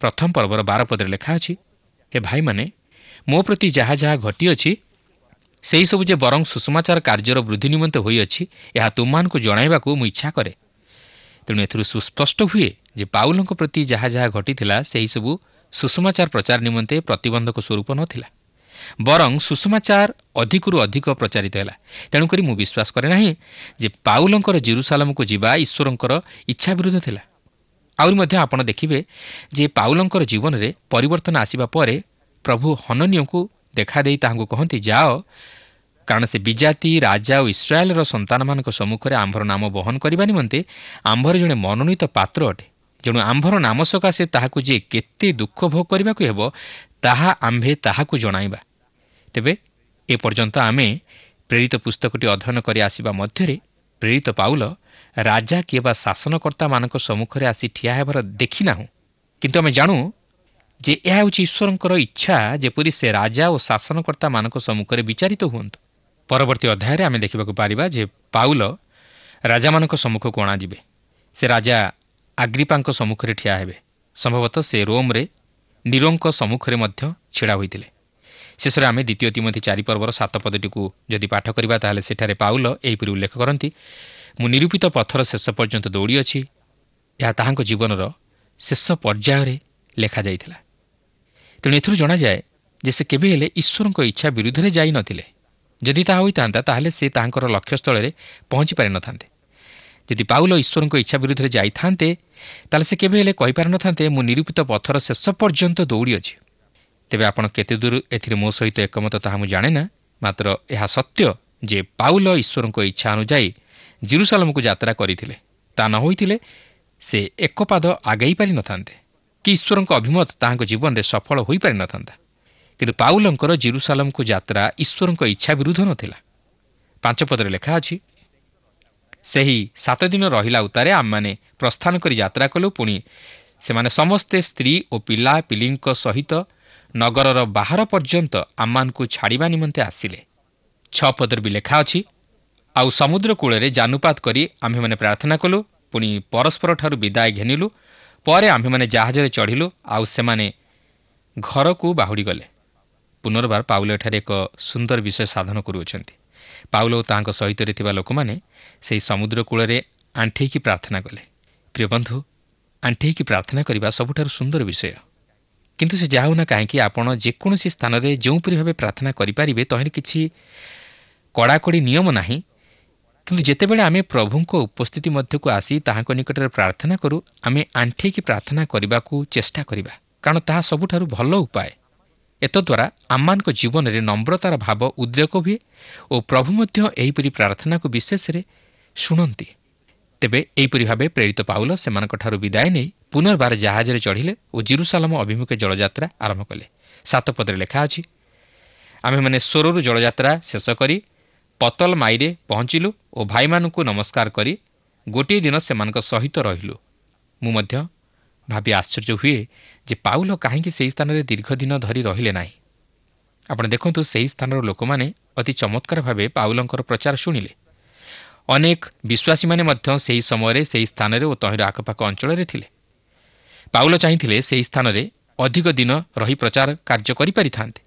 1 ପର୍ବର 12 ପଦରେ ଲେଖା ଅଛି, ହେ ଭାଇମାନେ, ମୋ ପ୍ରତି ଯାହା ଯାହା ଘଟିଅଛି ସେହିସବୁ ଯେ ବରଂ ସୁସମାଚାର କାର୍ଯ୍ୟର ବୃଦ୍ଧି ନିମନ୍ତେ ହୋଇଅଛି, ଏହା ତୁମମାନଙ୍କୁ ଜଣାଇବାକୁ ମୁଁ ଇଚ୍ଛା କରେ। ତେଣୁ ଏଥିରୁ ସୁସ୍ପଷ୍ଟ ହୁଏ ଯେ ପାଉଲଙ୍କ ପ୍ରତି ଯାହା ଯାହା ଘଟିଥିଲା ସେହିସବୁ ସୁସମାଚାର ପ୍ରଚାର ନିମନ୍ତେ ପ୍ରତିବନ୍ଧକ ସ୍ୱରୂପ ନଥିଲା, ବରଂ ସୁସମାଚାର ଅଧିକରୁ ଅଧିକ ପ୍ରଚାରିତ ହେଲା। ତେଣୁକରି ମୁଁ ବିଶ୍ୱାସ କରେ ନାହିଁ ଯେ ପାଉଲଙ୍କର ଜେରୁସାଲେମକୁ ଯିବା ଈଶ୍ୱରଙ୍କର ଇଚ୍ଛା ବିରୁଦ୍ଧ ଥିଲା। ଆହୁରି ମଧ୍ୟ ଆପଣ ଦେଖିବେ ଯେ ପାଉଲଙ୍କର ଜୀବନରେ ପରିବର୍ତ୍ତନ ଆସିବା ପରେ ପ୍ରଭୁ ହନନୀୟଙ୍କୁ ଦେଖାଦେଇ ତାହାଙ୍କୁ କହନ୍ତି, ଯାଅ, କାରଣ ସେ ବିଜାତି ରାଜା ଓ ଇସ୍ରାଏଲର ସନ୍ତାନମାନଙ୍କ ସମ୍ମୁଖରେ ଆମ୍ଭର ନାମ ବହନ କରିବା ନିମନ୍ତେ ଆମ୍ଭର ଜଣେ ମନୋନୀତ ପାତ୍ର ଅଟେ। ଯେଣୁ ଆମ୍ଭର ନାମ ସକାଶେ ତାହାକୁ ଯେ କେତେ ଦୁଃଖ ଭୋଗ କରିବାକୁ ହେବ ତାହା ଆମ୍ଭେ ତାହାକୁ ଜଣାଇବା। ତେବେ ଏପର୍ଯ୍ୟନ୍ତ ଆମେ ପ୍ରେରିତ ପୁସ୍ତକଟି ଅଧ୍ୟୟନ କରି ଆସିବା ମଧ୍ୟରେ ପ୍ରେରିତ ପାଉଲ ରାଜା କିଏ ବା ଶାସନକର୍ତ୍ତାମାନଙ୍କ ସମ୍ମୁଖରେ ଆସି ଠିଆ ହେବାର ଦେଖିନାହୁଁ। କିନ୍ତୁ ଆମେ ଜାଣୁ ଯେ ଏହା ହେଉଛି ଈଶ୍ୱରଙ୍କର ଇଚ୍ଛା ଯେପରି ସେ ରାଜା ଓ ଶାସନକର୍ତ୍ତାମାନଙ୍କ ସମ୍ମୁଖରେ ବିଚାରିତ ହୁଅନ୍ତୁ। ପରବର୍ତ୍ତୀ ଅଧ୍ୟାୟରେ ଆମେ ଦେଖିବାକୁ ପାରିବା ଯେ ପାଉଲ ରାଜାମାନଙ୍କ ସମ୍ମୁଖକୁ ଅଣାଯିବେ। ସେ ରାଜା ଆଗ୍ରିପାଙ୍କ ସମ୍ମୁଖରେ ଠିଆ ହେବେ। ସମ୍ଭବତଃ ସେ ରୋମ୍ରେ ନିରୋଙ୍କ ସମ୍ମୁଖରେ ମଧ୍ୟ ଛିଡ଼ା ହୋଇଥିଲେ। ଶେଷରେ ଆମେ 2 ତିମୋଥୀ 4 ପର୍ବର 7 ପଦଟିକୁ ଯଦି ପାଠ କରିବା ତାହେଲେ ସେଠାରେ ପାଉଲ ଏହିପରି ଉଲ୍ଲେଖ କରନ୍ତି, ମୁଁ ନିରୂପିତ ପଥର ଶେଷ ପର୍ଯ୍ୟନ୍ତ ଦୌଡ଼ିଅଛି। ଏହା ତାହାଙ୍କ ଜୀବନର ଶେଷ ପର୍ଯ୍ୟାୟରେ ଲେଖାଯାଇଥିଲା। ତେଣୁ ଏଥିରୁ ଜଣାଯାଏ ଯେ ସେ କେବେ ହେଲେ ଈଶ୍ୱରଙ୍କ ଇଚ୍ଛା ବିରୁଦ୍ଧରେ ଯାଇନଥିଲେ। ଯଦି ତାହା ହୋଇଥାନ୍ତା ତାହେଲେ ସେ ତାହାଙ୍କର ଲକ୍ଷ୍ୟସ୍ଥଳରେ ପହଞ୍ଚି ପାରିନଥାନ୍ତେ। ଯଦି ପାଉଲ ଈଶ୍ୱରଙ୍କ ଇଚ୍ଛା ବିରୁଦ୍ଧରେ ଯାଇଥାନ୍ତେ ତାହେଲେ ସେ କେବେ ହେଲେ କହିପାରିନଥାନ୍ତେ, ମୁଁ ନିରୂପିତ ପଥର ଶେଷ ପର୍ଯ୍ୟନ୍ତ ଦୌଡ଼ିଅଛି। ତେବେ ଆପଣ କେତେଦୂର ଏଥିରେ ମୋ ସହିତ ଏକମତ ତାହା ମୁଁ ଜାଣେ ନା, ମାତ୍ର ଏହା ସତ୍ୟ ଯେ ପାଉଲ ଈଶ୍ୱରଙ୍କ ଇଚ୍ଛା ଅନୁଯାୟୀ ଜେରୁସାଲେମକୁ ଯାତ୍ରା କରିଥିଲେ। ତା ନ ହୋଇଥିଲେ ସେ ଏକ ପାଦ ଆଗେଇ ପାରିନଥାନ୍ତେ କି ଈଶ୍ୱରଙ୍କ ଅଭିମତ ତାହାଙ୍କ ଜୀବନରେ ସଫଳ ହୋଇପାରିନଥାନ୍ତା। କିନ୍ତୁ ପାଉଲଙ୍କର ଜେରୁସାଲେମକୁ ଯାତ୍ରା ଈଶ୍ୱରଙ୍କ ଇଚ୍ଛା ବିରୁଦ୍ଧ ନଥିଲା। 5 ପଦରେ ଲେଖା ଅଛି, ସେହି 7 ଦିନ ରହିଲା ଉତ୍ତାରେ ଆମମାନେ ପ୍ରସ୍ଥାନ କରି ଯାତ୍ରା କଲୁ। ପୁଣି ସେମାନେ ସମସ୍ତେ ସ୍ତ୍ରୀ ଓ ପିଲା ପିଲିଙ୍କ ସହିତ ନଗରର ବାହାର ପର୍ଯ୍ୟନ୍ତ ଆମମାନଙ୍କୁ ଛାଡ଼ିବା ନିମନ୍ତେ ଆସିଲେ। 6 ପଦରେ ବି ଲେଖା ଅଛି, ଆଉ ସମୁଦ୍ର କୂଳରେ ଜାନୁପାତ କରି ଆମ୍ଭେମାନେ ପ୍ରାର୍ଥନା କଲୁ। ପୁଣି ପରସ୍ପରଠାରୁ ବିଦାୟ ଘେନିଲୁ। ପରେ ଆମ୍ଭେମାନେ ଜାହାଜରେ ଚଢ଼ିଲୁ, ଆଉ ସେମାନେ ଘରକୁ ବାହୁଡ଼ିଗଲେ। ପୁନର୍ବାର ପାଉଲ ଏଠାରେ ଏକ ସୁନ୍ଦର ବିଷୟ ସାଧନ କରୁଅଛନ୍ତି। ପାଉଲ ଓ ତାହାଙ୍କ ସହିତରେ ଥିବା ଲୋକମାନେ ସେହି ସମୁଦ୍ର କୂଳରେ ଆଣ୍ଠେଇକି ପ୍ରାର୍ଥନା କଲେ। ପ୍ରିୟ ବନ୍ଧୁ, ଆଣ୍ଠେଇକି ପ୍ରାର୍ଥନା କରିବା ସବୁଠାରୁ ସୁନ୍ଦର ବିଷୟ। କିନ୍ତୁ ସେ ଯାହା ହେଉନା କାହିଁକି ଆପଣ ଯେକୌଣସି ସ୍ଥାନରେ ଯେଉଁପରି ଭାବେ ପ୍ରାର୍ଥନା କରିପାରିବେ ତହିଁରେ କିଛି କଡ଼ାକଡ଼ି ନିୟମ ନାହିଁ। କିନ୍ତୁ ଯେତେବେଳେ ଆମେ ପ୍ରଭୁଙ୍କ ଉପସ୍ଥିତି ମଧ୍ୟକୁ ଆସି ତାହାଙ୍କ ନିକଟରେ ପ୍ରାର୍ଥନା କରୁ, ଆମେ ଆଣ୍ଠେଇକି ପ୍ରାର୍ଥନା କରିବାକୁ ଚେଷ୍ଟା କରିବା, କାରଣ ତାହା ସବୁଠାରୁ ଭଲ ଉପାୟ। ଏତଦ୍ୱାରା ଆମମାନଙ୍କ ଜୀବନରେ ନମ୍ରତାର ଭାବ ଉଦ୍ରେକ ହୁଏ ଓ ପ୍ରଭୁ ମଧ୍ୟ ଏହିପରି ପ୍ରାର୍ଥନାକୁ ବିଶେଷରେ ଶୁଣନ୍ତି। ତେବେ ଏହିପରି ଭାବେ ପ୍ରେରିତ ପାଉଲ ସେମାନଙ୍କଠାରୁ ବିଦାୟ ନେଇ ପୁନର୍ବାର ଜାହାଜରେ ଚଢ଼ିଲେ ଓ ଜେରୁସାଲେମ ଅଭିମୁଖେ ଜଳଯାତ୍ରା ଆରମ୍ଭ କଲେ। 7 ପଦରେ ଲେଖା ଅଛି, ଆମେମାନେ ସୋରରୁ ଜଳଯାତ୍ରା ଶେଷ କରି ପତଲମାଇରେ ପହଞ୍ଚିଲୁ ଓ ଭାଇମାନଙ୍କୁ ନମସ୍କାର କରି ଗୋଟିଏ ଦିନ ସେମାନଙ୍କ ସହିତ ରହିଲୁ। ମୁଁ ମଧ୍ୟ ଭାବି ଆଶ୍ଚର୍ଯ୍ୟ ହୁଏ ଯେ ପାଉଲ କାହିଁକି ସେହି ସ୍ଥାନରେ ଦୀର୍ଘ ଦିନ ଧରି ରହିଲେ ନାହିଁ। ଆପଣ ଦେଖନ୍ତୁ, ସେହି ସ୍ଥାନର ଲୋକମାନେ ଅତି ଚମତ୍କାର ଭାବେ ପାଉଲଙ୍କର ପ୍ରଚାର ଶୁଣିଲେ। ଅନେକ ବିଶ୍ୱାସୀମାନେ ମଧ୍ୟ ସେହି ସମୟରେ ସେହି ସ୍ଥାନରେ ଓ ତହିଁର ଆଖପାଖ ଅଞ୍ଚଳରେ ଥିଲେ। ପାଉଲ ଚାହିଁଥିଲେ ସେହି ସ୍ଥାନରେ ଅଧିକ ଦିନ ରହି ପ୍ରଚାର କାର୍ଯ୍ୟ କରିପାରିଥାନ୍ତେ,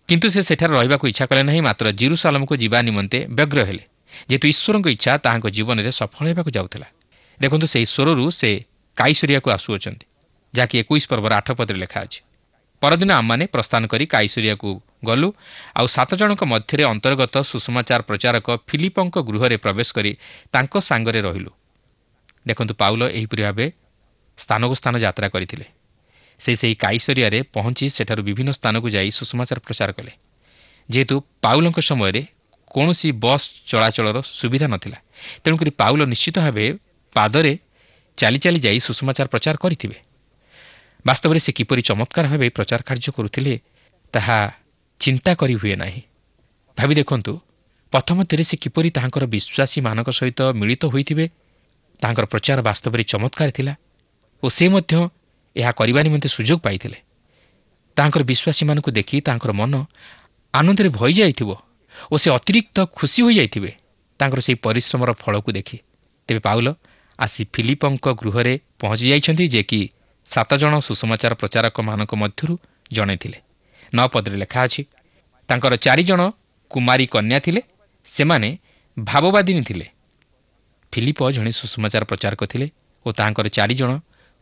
କିନ୍ତୁ ସେ ସେଠାରେ ରହିବାକୁ ଇଚ୍ଛା କଲେ ନାହିଁ। ମାତ୍ର ଜେରୁସାଲେମକୁ ଯିବା ନିମନ୍ତେ ବ୍ୟଗ୍ର ହେଲେ, ଯେହେତୁ ଈଶ୍ୱରଙ୍କ ଇଚ୍ଛା ତାହାଙ୍କ ଜୀବନରେ ସଫଳ ହେବାକୁ ଯାଉଥିଲା। ଦେଖନ୍ତୁ, ସେହି ସ୍ୱରରୁ ସେ କାଇସରିଆକୁ ଆସୁଅଛନ୍ତି, ଯାହାକି 21 ପର୍ବର 8 ପଦରେ ଲେଖା ଅଛି। ପରଦିନ ଆମମାନେ ପ୍ରସ୍ଥାନ କରି କାଇସରିଆକୁ ଗଲୁ, ଆଉ 7 ଜଣଙ୍କ ମଧ୍ୟରେ ଅନ୍ତର୍ଗତ ସୁସମାଚାର ପ୍ରଚାରକ ଫିଲିପଙ୍କ ଗୃହରେ ପ୍ରବେଶ କରି ତାଙ୍କ ସାଙ୍ଗରେ ରହିଲୁ। ଦେଖନ୍ତୁ, ପାଉଲ ଏହିପରି ଭାବେ ସ୍ଥାନକୁ ସ୍ଥାନ ଯାତ୍ରା କରିଥିଲେ। ସେ ସେହି କାଇସରିଆରେ ପହଞ୍ଚି ସେଠାରୁ ବିଭିନ୍ନ ସ୍ଥାନକୁ ଯାଇ ସୁସମାଚାର ପ୍ରଚାର କଲେ। ଯେହେତୁ ପାଉଲଙ୍କ ସମୟରେ କୌଣସି ବସ୍ ଚଳାଚଳର ସୁବିଧା ନଥିଲା, ତେଣୁକରି ପାଉଲ ନିଶ୍ଚିତ ଭାବେ ପାଦରେ ଚାଲି ଚାଲି ଯାଇ ସୁସମାଚାର ପ୍ରଚାର କରିଥିବେ। ବାସ୍ତବରେ ସେ କିପରି ଚମତ୍କାର ଭାବେ ପ୍ରଚାର କାର୍ଯ୍ୟ କରୁଥିଲେ ତାହା ଚିନ୍ତା କରି ହୁଏ ନାହିଁ। ଭାବି ଦେଖନ୍ତୁ, ପ୍ରଥମତରେ ସେ କିପରି ତାହାଙ୍କର ବିଶ୍ୱାସୀମାନଙ୍କ ସହିତ ମିଳିତ ହୋଇଥିବେ। ତାହାଙ୍କର ପ୍ରଚାର ବାସ୍ତବରେ ଚମତ୍କାର ଥିଲା। ଓ ସେ ମଧ୍ୟ ଏହା କରିବା ନିମନ୍ତେ ସୁଯୋଗ ପାଇଥିଲେ। ତାଙ୍କର ବିଶ୍ୱାସୀମାନଙ୍କୁ ଦେଖି ତାଙ୍କର ମନ ଆନନ୍ଦରେ ଭରିଯାଇଥିବ ଓ ସେ ଅତିରିକ୍ତ ଖୁସି ହୋଇଯାଇଥିବେ ତାଙ୍କର ସେହି ପରିଶ୍ରମର ଫଳକୁ ଦେଖି। ତେବେ ପାଉଲ ଆସି ଫିଲିପଙ୍କ ଗୃହରେ ପହଞ୍ଚି ଯାଇଛନ୍ତି, ଯେ କି 7 ଜଣ ସୁସମାଚାର ପ୍ରଚାରକମାନଙ୍କ ମଧ୍ୟରୁ ଜଣେ ଥିଲେ। 9 ପଦରେ ଲେଖା ଅଛି, ତାଙ୍କର 4 ଜଣ କୁମାରୀ କନ୍ୟା ଥିଲେ, ସେମାନେ ଭାବବାଦିନୀ ଥିଲେ। ଫିଲିପ ଜଣେ ସୁସମାଚାର ପ୍ରଚାରକ ଥିଲେ ଓ ତାଙ୍କର 4 ଜଣ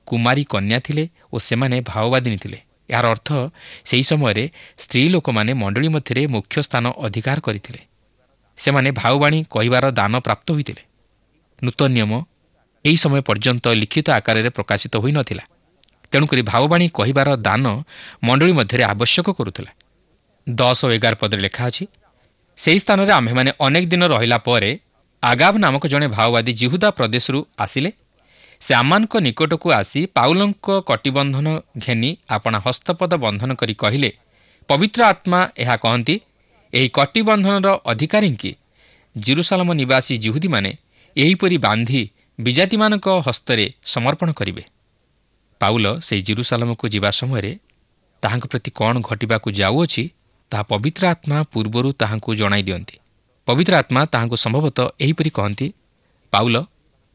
କୁମାରୀ କନ୍ୟା ଥିଲେ ଓ ସେମାନେ ଭାବବାଦିନୀ ଥିଲେ। ଏହାର ଅର୍ଥ ସେହି ସମୟରେ ସ୍ତ୍ରୀ ଲୋକମାନେ ମଣ୍ଡଳୀ ମଧ୍ୟରେ ମୁଖ୍ୟ ସ୍ଥାନ ଅଧିକାର କରିଥିଲେ। ସେମାନେ ଭାବବାଣୀ କହିବାର ଦାନ ପ୍ରାପ୍ତ ହୋଇଥିଲେ। ନୂତନ ନିୟମ ଏହି ସମୟ ପର୍ଯ୍ୟନ୍ତ ଲିଖିତ ଆକାରରେ ପ୍ରକାଶିତ ହୋଇନଥିଲା। ତେଣୁକରି ଭାବବାଣୀ କହିବାର ଦାନ ମଣ୍ଡଳୀ ମଧ୍ୟରେ ଆବଶ୍ୟକ କରୁଥିଲା। 10 ଓ 11 ପଦରେ ଲେଖା ଅଛି, ସେହି ସ୍ଥାନରେ ଆମ୍ଭେମାନେ ଅନେକ ଦିନ ରହିଲା ପରେ ଆଗାବ ନାମକ ଜଣେ ଭାଓବାଦୀ ଜିହୁଦା ପ୍ରଦେଶରୁ ଆସିଲେ। ସେ ଆମମାନଙ୍କ ନିକଟକୁ ଆସି ପାଉଲଙ୍କ କଟିବନ୍ଧନ ଘେନି ଆପଣା ହସ୍ତପଦ ବନ୍ଧନ କରି କହିଲେ, ପବିତ୍ର ଆତ୍ମା ଏହା କହନ୍ତି, ଏହି କଟିବନ୍ଧନର ଅଧିକାରୀଙ୍କି ଜେରୁସାଲେମ ନିବାସୀ ଜିହୁଦୀମାନେ ଏହିପରି ବାନ୍ଧି ବିଜାତିମାନଙ୍କ ହସ୍ତରେ ସମର୍ପଣ କରିବେ। ପାଉଲ ସେହି ଜେରୁସାଲେମକୁ ଯିବା ସମୟରେ ତାହାଙ୍କ ପ୍ରତି କ'ଣ ଘଟିବାକୁ ଯାଉଅଛି ତାହା ପବିତ୍ର ଆତ୍ମା ପୂର୍ବରୁ ତାହାଙ୍କୁ ଜଣାଇ ଦିଅନ୍ତି। ପବିତ୍ର ଆତ୍ମା ତାହାଙ୍କୁ ସମ୍ଭବତଃ ଏହିପରି କହନ୍ତି, ପାଉଲ,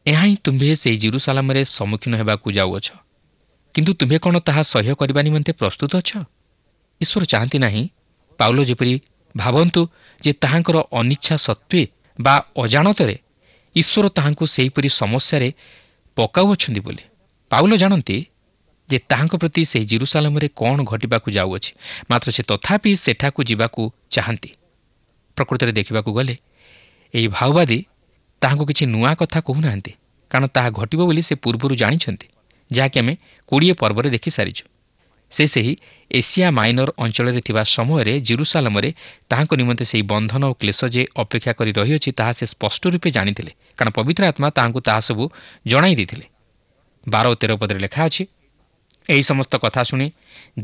ଏହା ହିଁ ତୁମ୍ଭେ ସେହି ଜେରୁସାଲେମରେ ସମ୍ମୁଖୀନ ହେବାକୁ ଯାଉଅଛ, କିନ୍ତୁ ତୁମ୍ଭେ କ'ଣ ତାହା ସହ୍ୟ କରିବା ନିମନ୍ତେ ପ୍ରସ୍ତୁତ ଅଛ? ଈଶ୍ୱର ଚାହାନ୍ତି ନାହିଁ ପାଉଲ ଯେପରି ଭାବନ୍ତୁ ଯେ ତାହାଙ୍କର ଅନିଚ୍ଛା ସତ୍ତ୍ୱେ ବା ଅଜାଣତରେ ଈଶ୍ୱର ତାହାଙ୍କୁ ସେହିପରି ସମସ୍ୟାରେ ପକାଉଅଛନ୍ତି ବୋଲି। ପାଉଲ ଜାଣନ୍ତି ଯେ ତାହାଙ୍କ ପ୍ରତି ସେହି ଜେରୁସାଲେମରେ କ'ଣ ଘଟିବାକୁ ଯାଉଅଛି, ମାତ୍ର ସେ ତଥାପି ସେଠାକୁ ଯିବାକୁ ଚାହାନ୍ତି। ପ୍ରକୃତରେ ଦେଖିବାକୁ ଗଲେ ଏହି ଭାଓବାଦୀ ତାହାଙ୍କୁ କିଛି ନୂଆ କଥା କହୁନାହାନ୍ତି, କାରଣ ତାହା ଘଟିବ ବୋଲି ସେ ପୂର୍ବରୁ ଜାଣିଛନ୍ତି, ଯାହାକି ଆମେ 20 ପର୍ବରେ ଦେଖିସାରିଛୁ। ସେ ସେହି ଏସିଆ ମାଇନର ଅଞ୍ଚଳରେ ଥିବା ସମୟରେ ଜେରୁସାଲେମରେ ତାହାଙ୍କ ନିମନ୍ତେ ସେହି ବନ୍ଧନ ଓ କ୍ଲେଶ ଯେ ଅପେକ୍ଷା କରି ରହିଅଛି ତାହା ସେ ସ୍ପଷ୍ଟ ରୂପେ ଜାଣିଥିଲେ, କାରଣ ପବିତ୍ର ଆତ୍ମା ତାହାଙ୍କୁ ତାହା ସବୁ ଜଣାଇ ଦେଇଥିଲେ। 12 ଓ 13 ପଦରେ ଲେଖା ଅଛି, ଏହି ସମସ୍ତ କଥା ଶୁଣି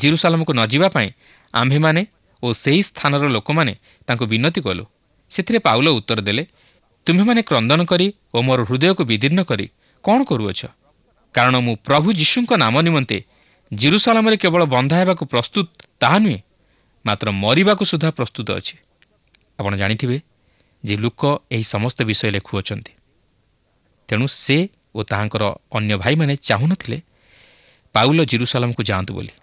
ଜେରୁସାଲେମକୁ ନ ଯିବା ପାଇଁ ଆମ୍ଭେମାନେ ଓ ସେହି ସ୍ଥାନର ଲୋକମାନେ ତାଙ୍କୁ ବିନତି କଲୁ। ସେଥିରେ ପାଉଲ ଉତ୍ତର ଦେଲେ, ତୁମ୍ଭେମାନେ କ୍ରନ୍ଦନ କରି ଓ ମୋର ହୃଦୟକୁ ବିଦୀର୍ଣ୍ଣ କରି କ'ଣ କରୁଅଛ? କାରଣ ମୁଁ ପ୍ରଭୁ ଯୀଶୁଙ୍କ ନାମ ନିମନ୍ତେ ଜେରୁସାଲେମରେ କେବଳ ବନ୍ଧା ହେବାକୁ ପ୍ରସ୍ତୁତ ତାହା ନୁହେଁ, ମାତ୍ର ମରିବାକୁ ସୁଦ୍ଧା ପ୍ରସ୍ତୁତ ଅଛି। ଆପଣ ଜାଣିଥିବେ ଯେ ଲୁକ ଏହି ସମସ୍ତ ବିଷୟ ଲେଖୁଅଛନ୍ତି। ତେଣୁ ସେ ଓ ତାହାଙ୍କର ଅନ୍ୟ ଭାଇମାନେ ଚାହୁଁନଥିଲେ ପାଉଲ ଜେରୁସାଲେମକୁ ଯାଆନ୍ତୁ ବୋଲି।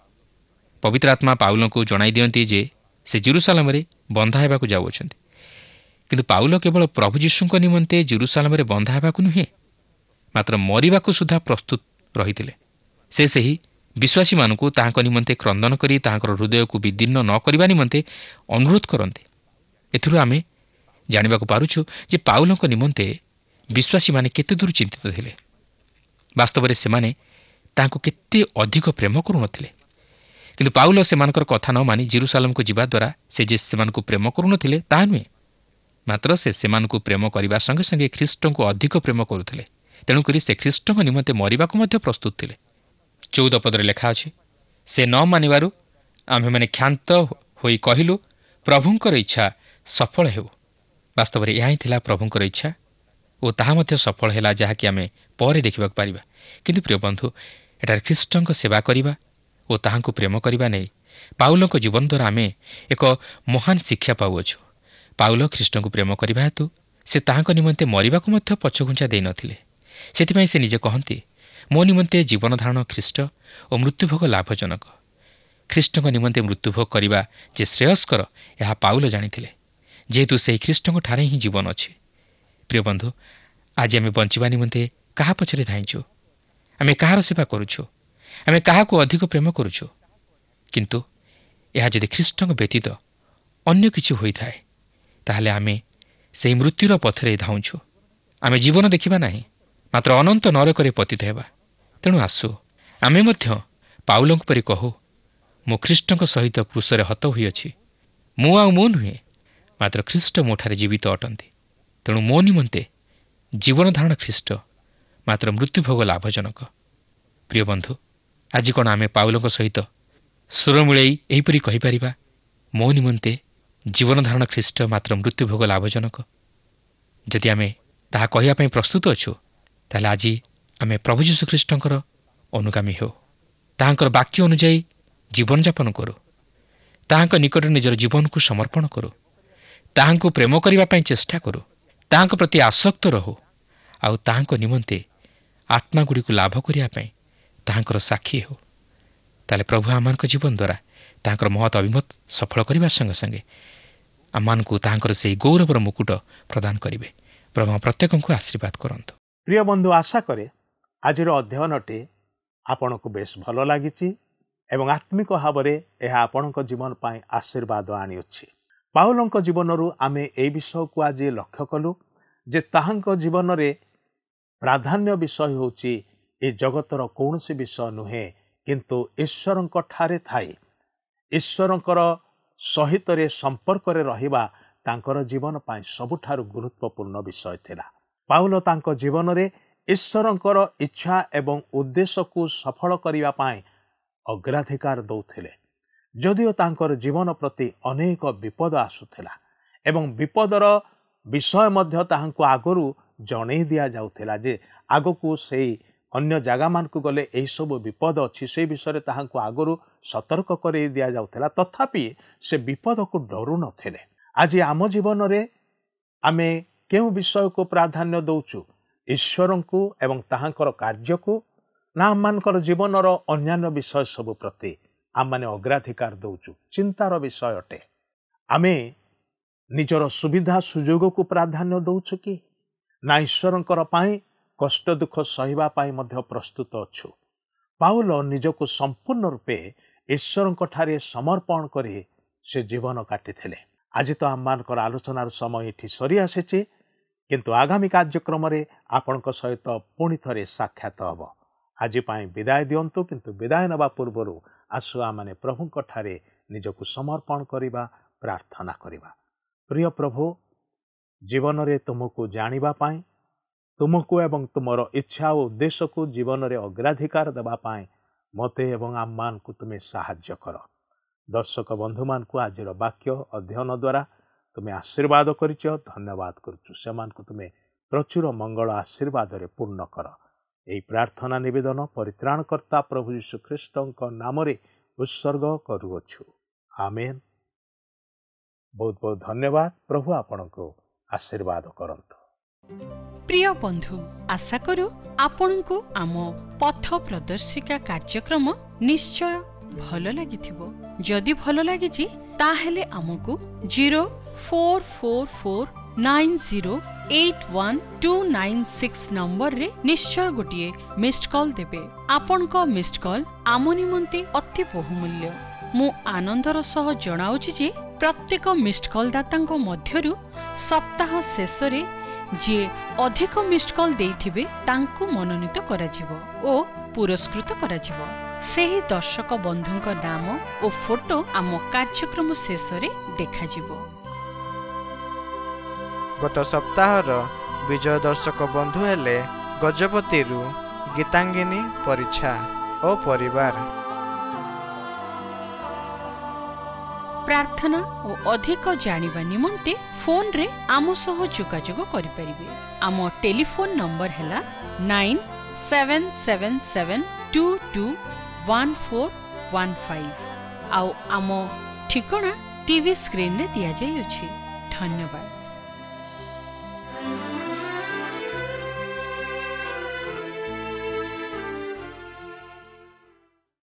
ପବିତ୍ର ଆତ୍ମା ପାଉଲଙ୍କୁ ଜଣାଇ ଦିଅନ୍ତି ଯେ ସେ ଜେରୁସାଲେମରେ ବନ୍ଧା ହେବାକୁ ଯାଉଅଛନ୍ତି। କିନ୍ତୁ ପାଉଲ କେବଳ ପ୍ରଭୁ ଯୀଶୁଙ୍କ ନିମନ୍ତେ ଜେରୁସାଲେମରେ ବନ୍ଧା ହେବାକୁ ନୁହେଁ, ମାତ୍ର ମରିବାକୁ ସୁଦ୍ଧା ପ୍ରସ୍ତୁତ ରହିଥିଲେ। ସେ ସେହି ବିଶ୍ୱାସୀମାନଙ୍କୁ ତାହାଙ୍କ ନିମନ୍ତେ କ୍ରନ୍ଦନ କରି ତାହାଙ୍କର ହୃଦୟକୁ ବିଦୀର୍ଣ୍ଣ ନ କରିବା ନିମନ୍ତେ ଅନୁରୋଧ କରନ୍ତି। ଏଥିରୁ ଆମେ ଜାଣିବାକୁ ପାରୁଛୁ ଯେ ପାଉଲଙ୍କ ନିମନ୍ତେ ବିଶ୍ୱାସୀମାନେ କେତେ ଦୂର ଚିନ୍ତିତ ଥିଲେ। ବାସ୍ତବରେ ସେମାନେ ତାହାଙ୍କୁ କେତେ ଅଧିକ ପ୍ରେମ କରୁନଥିଲେ। କିନ୍ତୁ ପାଉଲ ସେମାନଙ୍କର କଥା ନ ମାନି ଜେରୁସାଲେମକୁ ଯିବା ଦ୍ୱାରା ସେ ଯେ ସେମାନଙ୍କୁ ପ୍ରେମ କରୁନଥିଲେ ତାହା ନୁହେଁ, ମାତ୍ର ସେ ସେମାନଙ୍କୁ ପ୍ରେମ କରିବା ସଙ୍ଗେ ସଙ୍ଗେ ଖ୍ରୀଷ୍ଟଙ୍କୁ ଅଧିକ ପ୍ରେମ କରୁଥିଲେ। ତେଣୁକରି ସେ ଖ୍ରୀଷ୍ଟଙ୍କ ନିମନ୍ତେ ମରିବାକୁ ମଧ୍ୟ ପ୍ରସ୍ତୁତ ଥିଲେ। 14 ପଦରେ ଲେଖା ଅଛି, ସେ ନ ମାନିବାରୁ ଆମ୍ଭେମାନେ କ୍ଷାନ୍ତ ହୋଇ କହିଲୁ, ପ୍ରଭୁଙ୍କର ଇଚ୍ଛା ସଫଳ ହେଉ। ବାସ୍ତବରେ ଏହା ହିଁ ଥିଲା ପ୍ରଭୁଙ୍କର ଇଚ୍ଛା ଓ ତାହା ମଧ୍ୟ ସଫଳ ହେଲା, ଯାହାକି ଆମେ ପରେ ଦେଖିବାକୁ ପାରିବା। କିନ୍ତୁ ପ୍ରିୟ ବନ୍ଧୁ, ଏଠାରେ ଖ୍ରୀଷ୍ଟଙ୍କ ସେବା କରିବା ଓ ତାହାଙ୍କୁ ପ୍ରେମ କରିବା ନେଇ ପାଉଲଙ୍କ ଜୀବନ ଦ୍ୱାରା ଆମେ ଏକ ମହାନ ଶିକ୍ଷା ପାଉଅଛୁ। ପାଉଲ ଖ୍ରୀଷ୍ଟଙ୍କୁ ପ୍ରେମ କରିବା ହେତୁ ସେ ତାହାଙ୍କ ନିମନ୍ତେ ମରିବାକୁ ମଧ୍ୟ ପଛଘୁଞ୍ଚା ଦେଇନଥିଲେ। ସେଥିପାଇଁ ସେ ନିଜେ କହନ୍ତି, ମୋ ନିମନ୍ତେ ଜୀବନ ଧାରଣ ଖ୍ରୀଷ୍ଟ ଓ ମୃତ୍ୟୁଭୋଗ ଲାଭଜନକ। ଖ୍ରୀଷ୍ଟଙ୍କ ନିମନ୍ତେ ମୃତ୍ୟୁଭୋଗ କରିବା ଯେ ଶ୍ରେୟସ୍କର ଏହା ପାଉଲ ଜାଣିଥିଲେ, ଯେହେତୁ ସେହି ଖ୍ରୀଷ୍ଟଙ୍କଠାରେ ହିଁ ଜୀବନ ଅଛି। ପ୍ରିୟ ବନ୍ଧୁ, ଆଜି ଆମେ ବଞ୍ଚିବା ନିମନ୍ତେ କାହା ପଛରେ ଧାଇଁଛୁ? ଆମେ କାହାର ସେବା କରୁଛୁ? ଆମେ କାହାକୁ ଅଧିକ ପ୍ରେମ କରୁଛୁ? କିନ୍ତୁ ଏହା ଯଦି ଖ୍ରୀଷ୍ଟଙ୍କ ବ୍ୟତୀତ ଅନ୍ୟ କିଛି ହୋଇଥାଏ, ତାହେଲେ ଆମେ ସେହି ମୃତ୍ୟୁର ପଥରେ ଧାଉଁଛୁ। ଆମେ ଜୀବନ ଦେଖିବା ନାହିଁ, ମାତ୍ର ଅନନ୍ତ ନରକରେ ପତିତ ହେବା। ତେଣୁ ଆସୁ ଆମେ ମଧ୍ୟ ପାଉଲଙ୍କ ପରି କହୁ, ମୁଁ ଖ୍ରୀଷ୍ଟଙ୍କ ସହିତ କ୍ରୁଶରେ ହତ ହୋଇଅଛି। ମୁଁ ଆଉ ମୁଁ ନୁହେଁ, ମାତ୍ର ଖ୍ରୀଷ୍ଟ ମୋଠାରେ ଜୀବିତ ଅଟନ୍ତି। ତେଣୁ ମୋ ନିମନ୍ତେ ଜୀବନ ଧାରଣ ଖ୍ରୀଷ୍ଟ, ମାତ୍ର ମୃତ୍ୟୁଭୋଗ ଲାଭଜନକ। ପ୍ରିୟ ବନ୍ଧୁ, ଆଜି କ'ଣ ଆମେ ପାଉଲଙ୍କ ସହିତ ସୁର ମିଳେଇ ଏହିପରି କହିପାରିବା, ମୋ ନିମନ୍ତେ ଜୀବନ ଧାରଣ ଖ୍ରୀଷ୍ଟ, ମାତ୍ର ମୃତ୍ୟୁଭୋଗ ଲାଭଜନକ? ଯଦି ଆମେ ତାହା କହିବା ପାଇଁ ପ୍ରସ୍ତୁତ ଅଛୁ, ତାହେଲେ ଆଜି ଆମେ ପ୍ରଭୁ ଯୀଶୁ ଖ୍ରୀଷ୍ଟଙ୍କର ଅନୁଗାମୀ ହେଉ, ତାହାଙ୍କର ବାକ୍ୟ ଅନୁଯାୟୀ ଜୀବନଯାପନ କରୁ, ତାହାଙ୍କ ନିକଟରେ ନିଜର ଜୀବନକୁ ସମର୍ପଣ କରୁ, ତାହାଙ୍କୁ ପ୍ରେମ କରିବା ପାଇଁ ଚେଷ୍ଟା କରୁ, ତାହାଙ୍କ ପ୍ରତି ଆସକ୍ତ ରହୁ, ଆଉ ତାହାଙ୍କ ନିମନ୍ତେ ଆତ୍ମାଗୁଡ଼ିକୁ ଲାଭ କରିବା ପାଇଁ ତାହାଙ୍କର ସାକ୍ଷୀ ହେଉ। ତାହେଲେ ପ୍ରଭୁ ଆମମାନଙ୍କ ଜୀବନ ଦ୍ୱାରା ତାହାଙ୍କର ମହତ୍ ଅଭିମତ ସଫଳ କରିବା ସଙ୍ଗେ ସଙ୍ଗେ ଆମମାନଙ୍କୁ ତାହାଙ୍କର ସେହି ଗୌରବର ମୁକୁଟ ପ୍ରଦାନ କରିବେ। ପ୍ରଭୁ ପ୍ରତ୍ୟେକଙ୍କୁ ଆଶୀର୍ବାଦ କରନ୍ତୁ।
ପ୍ରିୟ ବନ୍ଧୁ, ଆଶା କରେ ଆଜିର ଅଧ୍ୟୟନଟି ଆପଣଙ୍କୁ ବେଶ ଭଲ ଲାଗିଛି ଏବଂ ଆତ୍ମିକ ଭାବରେ ଏହା ଆପଣଙ୍କ ଜୀବନ ପାଇଁ ଆଶୀର୍ବାଦ ଆଣିଅଛି। ପାଉଲଙ୍କ ଜୀବନରୁ ଆମେ ଏହି ବିଷୟକୁ ଆଜି ଲକ୍ଷ୍ୟ କଲୁ ଯେ ତାହାଙ୍କ ଜୀବନରେ ପ୍ରାଧାନ୍ୟ ବିଷୟ ହେଉଛି ଏ ଜଗତର କୌଣସି ବିଷୟ ନୁହେଁ, କିନ୍ତୁ ଈଶ୍ୱରଙ୍କ ଠାରେ ଥାଇ ଈଶ୍ୱରଙ୍କର ସହିତରେ ସମ୍ପର୍କରେ ରହିବା ତାଙ୍କର ଜୀବନ ପାଇଁ ସବୁଠାରୁ ଗୁରୁତ୍ୱପୂର୍ଣ୍ଣ ବିଷୟ ଥିଲା। ପାଉଲ ତାଙ୍କ ଜୀବନରେ ଈଶ୍ୱରଙ୍କର ଇଚ୍ଛା ଏବଂ ଉଦ୍ଦେଶ୍ୟକୁ ସଫଳ କରିବା ପାଇଁ ଅଗ୍ରାଧିକାର ଦେଉଥିଲେ। ଯଦିଓ ତାଙ୍କର ଜୀବନ ପ୍ରତି ଅନେକ ବିପଦ ଆସୁଥିଲା ଏବଂ ବିପଦର ବିଷୟ ମଧ୍ୟ ତାହାଙ୍କୁ ଆଗରୁ ଜଣେଇ ଦିଆଯାଉଥିଲା ଯେ ଆଗକୁ ସେଇ ଅନ୍ୟ ଜାଗାମାନଙ୍କୁ ଗଲେ ଏହିସବୁ ବିପଦ ଅଛି, ସେହି ବିଷୟରେ ତାହାଙ୍କୁ ଆଗରୁ ସତର୍କ କରାଇ ଦିଆଯାଉଥିଲା। ତଥାପି ସେ ବିପଦକୁ ଡରୁ ନଥିଲେ। ଆଜି ଆମ ଜୀବନରେ ଆମେ କେଉଁ ବିଷୟକୁ ପ୍ରାଧାନ୍ୟ ଦେଉଛୁ, ଈଶ୍ୱରଙ୍କୁ ଏବଂ ତାହାଙ୍କର କାର୍ଯ୍ୟକୁ, ନା ଆମମାନଙ୍କର ଜୀବନର ଅନ୍ୟାନ୍ୟ ବିଷୟ ସବୁ ପ୍ରତି ଆମମାନେ ଅଗ୍ରାଧିକାର ଦେଉଛୁ? ଚିନ୍ତାର ବିଷୟ ଅଟେ। ଆମେ ନିଜର ସୁବିଧା ସୁଯୋଗକୁ ପ୍ରାଧାନ୍ୟ ଦେଉଛୁ କି ନା ଈଶ୍ୱରଙ୍କର ପାଇଁ କଷ୍ଟ ଦୁଃଖ ସହିବା ପାଇଁ ମଧ୍ୟ ପ୍ରସ୍ତୁତ ଅଛୁ? ପାଉଲ ନିଜକୁ ସମ୍ପୂର୍ଣ୍ଣ ରୂପେ ଈଶ୍ୱରଙ୍କଠାରେ ସମର୍ପଣ କରି ସେ ଜୀବନ କାଟିଥିଲେ। ଆଜି ତ ଆମମାନଙ୍କର ଆଲୋଚନାର ସମୟ ଏଠି ସରି ଆସିଛି, କିନ୍ତୁ ଆଗାମୀ କାର୍ଯ୍ୟକ୍ରମରେ ଆପଣଙ୍କ ସହିତ ପୁଣି ଥରେ ସାକ୍ଷାତ ହେବ। ଆଜି ପାଇଁ ବିଦାୟ ଦିଅନ୍ତୁ, କିନ୍ତୁ ବିଦାୟ ନେବା ପୂର୍ବରୁ ଆସୁ ଆମମାନେ ପ୍ରଭୁଙ୍କଠାରେ ନିଜକୁ ସମର୍ପଣ କରିବା, ପ୍ରାର୍ଥନା କରିବା। ପ୍ରିୟ ପ୍ରଭୁ, ଜୀବନରେ ତୁମକୁ ଜାଣିବା ପାଇଁ, ତୁମକୁ ଏବଂ ତୁମର ଇଚ୍ଛା ଓ ଉଦ୍ଦେଶ୍ୟକୁ ଜୀବନରେ ଅଗ୍ରାଧିକାର ଦେବା ପାଇଁ ମୋତେ ଏବଂ ଆମମାନଙ୍କୁ ତୁମେ ସାହାଯ୍ୟ କର। ଦର୍ଶକ ବନ୍ଧୁମାନଙ୍କୁ ଆଜିର ବାକ୍ୟ ଅଧ୍ୟୟନ ଦ୍ୱାରା ତୁମେ ଆଶୀର୍ବାଦ କରିଛ, ଧନ୍ୟବାଦ କରୁଛୁ। ସେମାନଙ୍କୁ ତୁମେ ପ୍ରଚୁର ମଙ୍ଗଳ ଆଶୀର୍ବାଦରେ ପୂର୍ଣ୍ଣ କର। ଏହି ପ୍ରାର୍ଥନା ନିବେଦନ ପରିତ୍ରାଣକର୍ତ୍ତା ପ୍ରଭୁ ଯୀଶୁ ଖ୍ରୀଷ୍ଟଙ୍କ ନାମରେ ଉତ୍ସର୍ଗ କରୁଅଛୁ। ଆମେନ୍। ବହୁତ ବହୁତ ଧନ୍ୟବାଦ। ପ୍ରଭୁ ଆପଣଙ୍କୁ ଆଶୀର୍ବାଦ କରନ୍ତୁ।
প্রিয় বন্ধু, আশা করু আপনার আম পথ প্রদর্শিকা কার্যক্রম নিশ্চয় ভাল লাগিথিব। যদি ভাল লাগিছি তাহলে আমকু 044490812996 নম্বর রে নিশ্চয় গোটিয়ে মিসড কল দেবে। আপনক মিসড কল আম নিমন্তে অতি বহুমূল্য। মু আনন্দর সহ জনাউছি যে প্রত্যেক মিসড কল দাতাঙ্ক মধ্যরু সপ্তাহ শেষরে যে অধিক মিসড কল দেইথিবে তাঙ্কু মনোনীত করাଯିବ ও পুরস্কৃত করাଯିବ। ସେହି ଦର୍ଶକ ବନ୍ଧୁଙ୍କ ନାମ ଓ ଫଟୋ ଆମ କାର୍ଯ୍ୟକ୍ରମ ଶେଷରେ ଦେଖାଯିବ।
ଗତ ସପ୍ତାହର ବିଜୟ ଦର୍ଶକ ବନ୍ଧୁ ହେଲେ ଗଜପତିରୁ ଗୀତାଙ୍ଗିନୀ ପରିଚ୍ଛା ଓ ପରିବାର।
ପ୍ରାର୍ଥନା ଓ ଅଧିକ ଜାଣିବା ନିମନ୍ତେ ଫୋନରେ ଆମ ସହ ଯୋଗାଯୋଗ କରିପାରିବେ। ଆମ ଟେଲିଫୋନ ନମ୍ବର ହେଲା 9777221415 ଆଉ ଆମ ଠିକଣା ଟିଭି ସ୍କ୍ରିନରେ ଦିଆଯାଇଅଛି। ଧନ୍ୟବାଦ।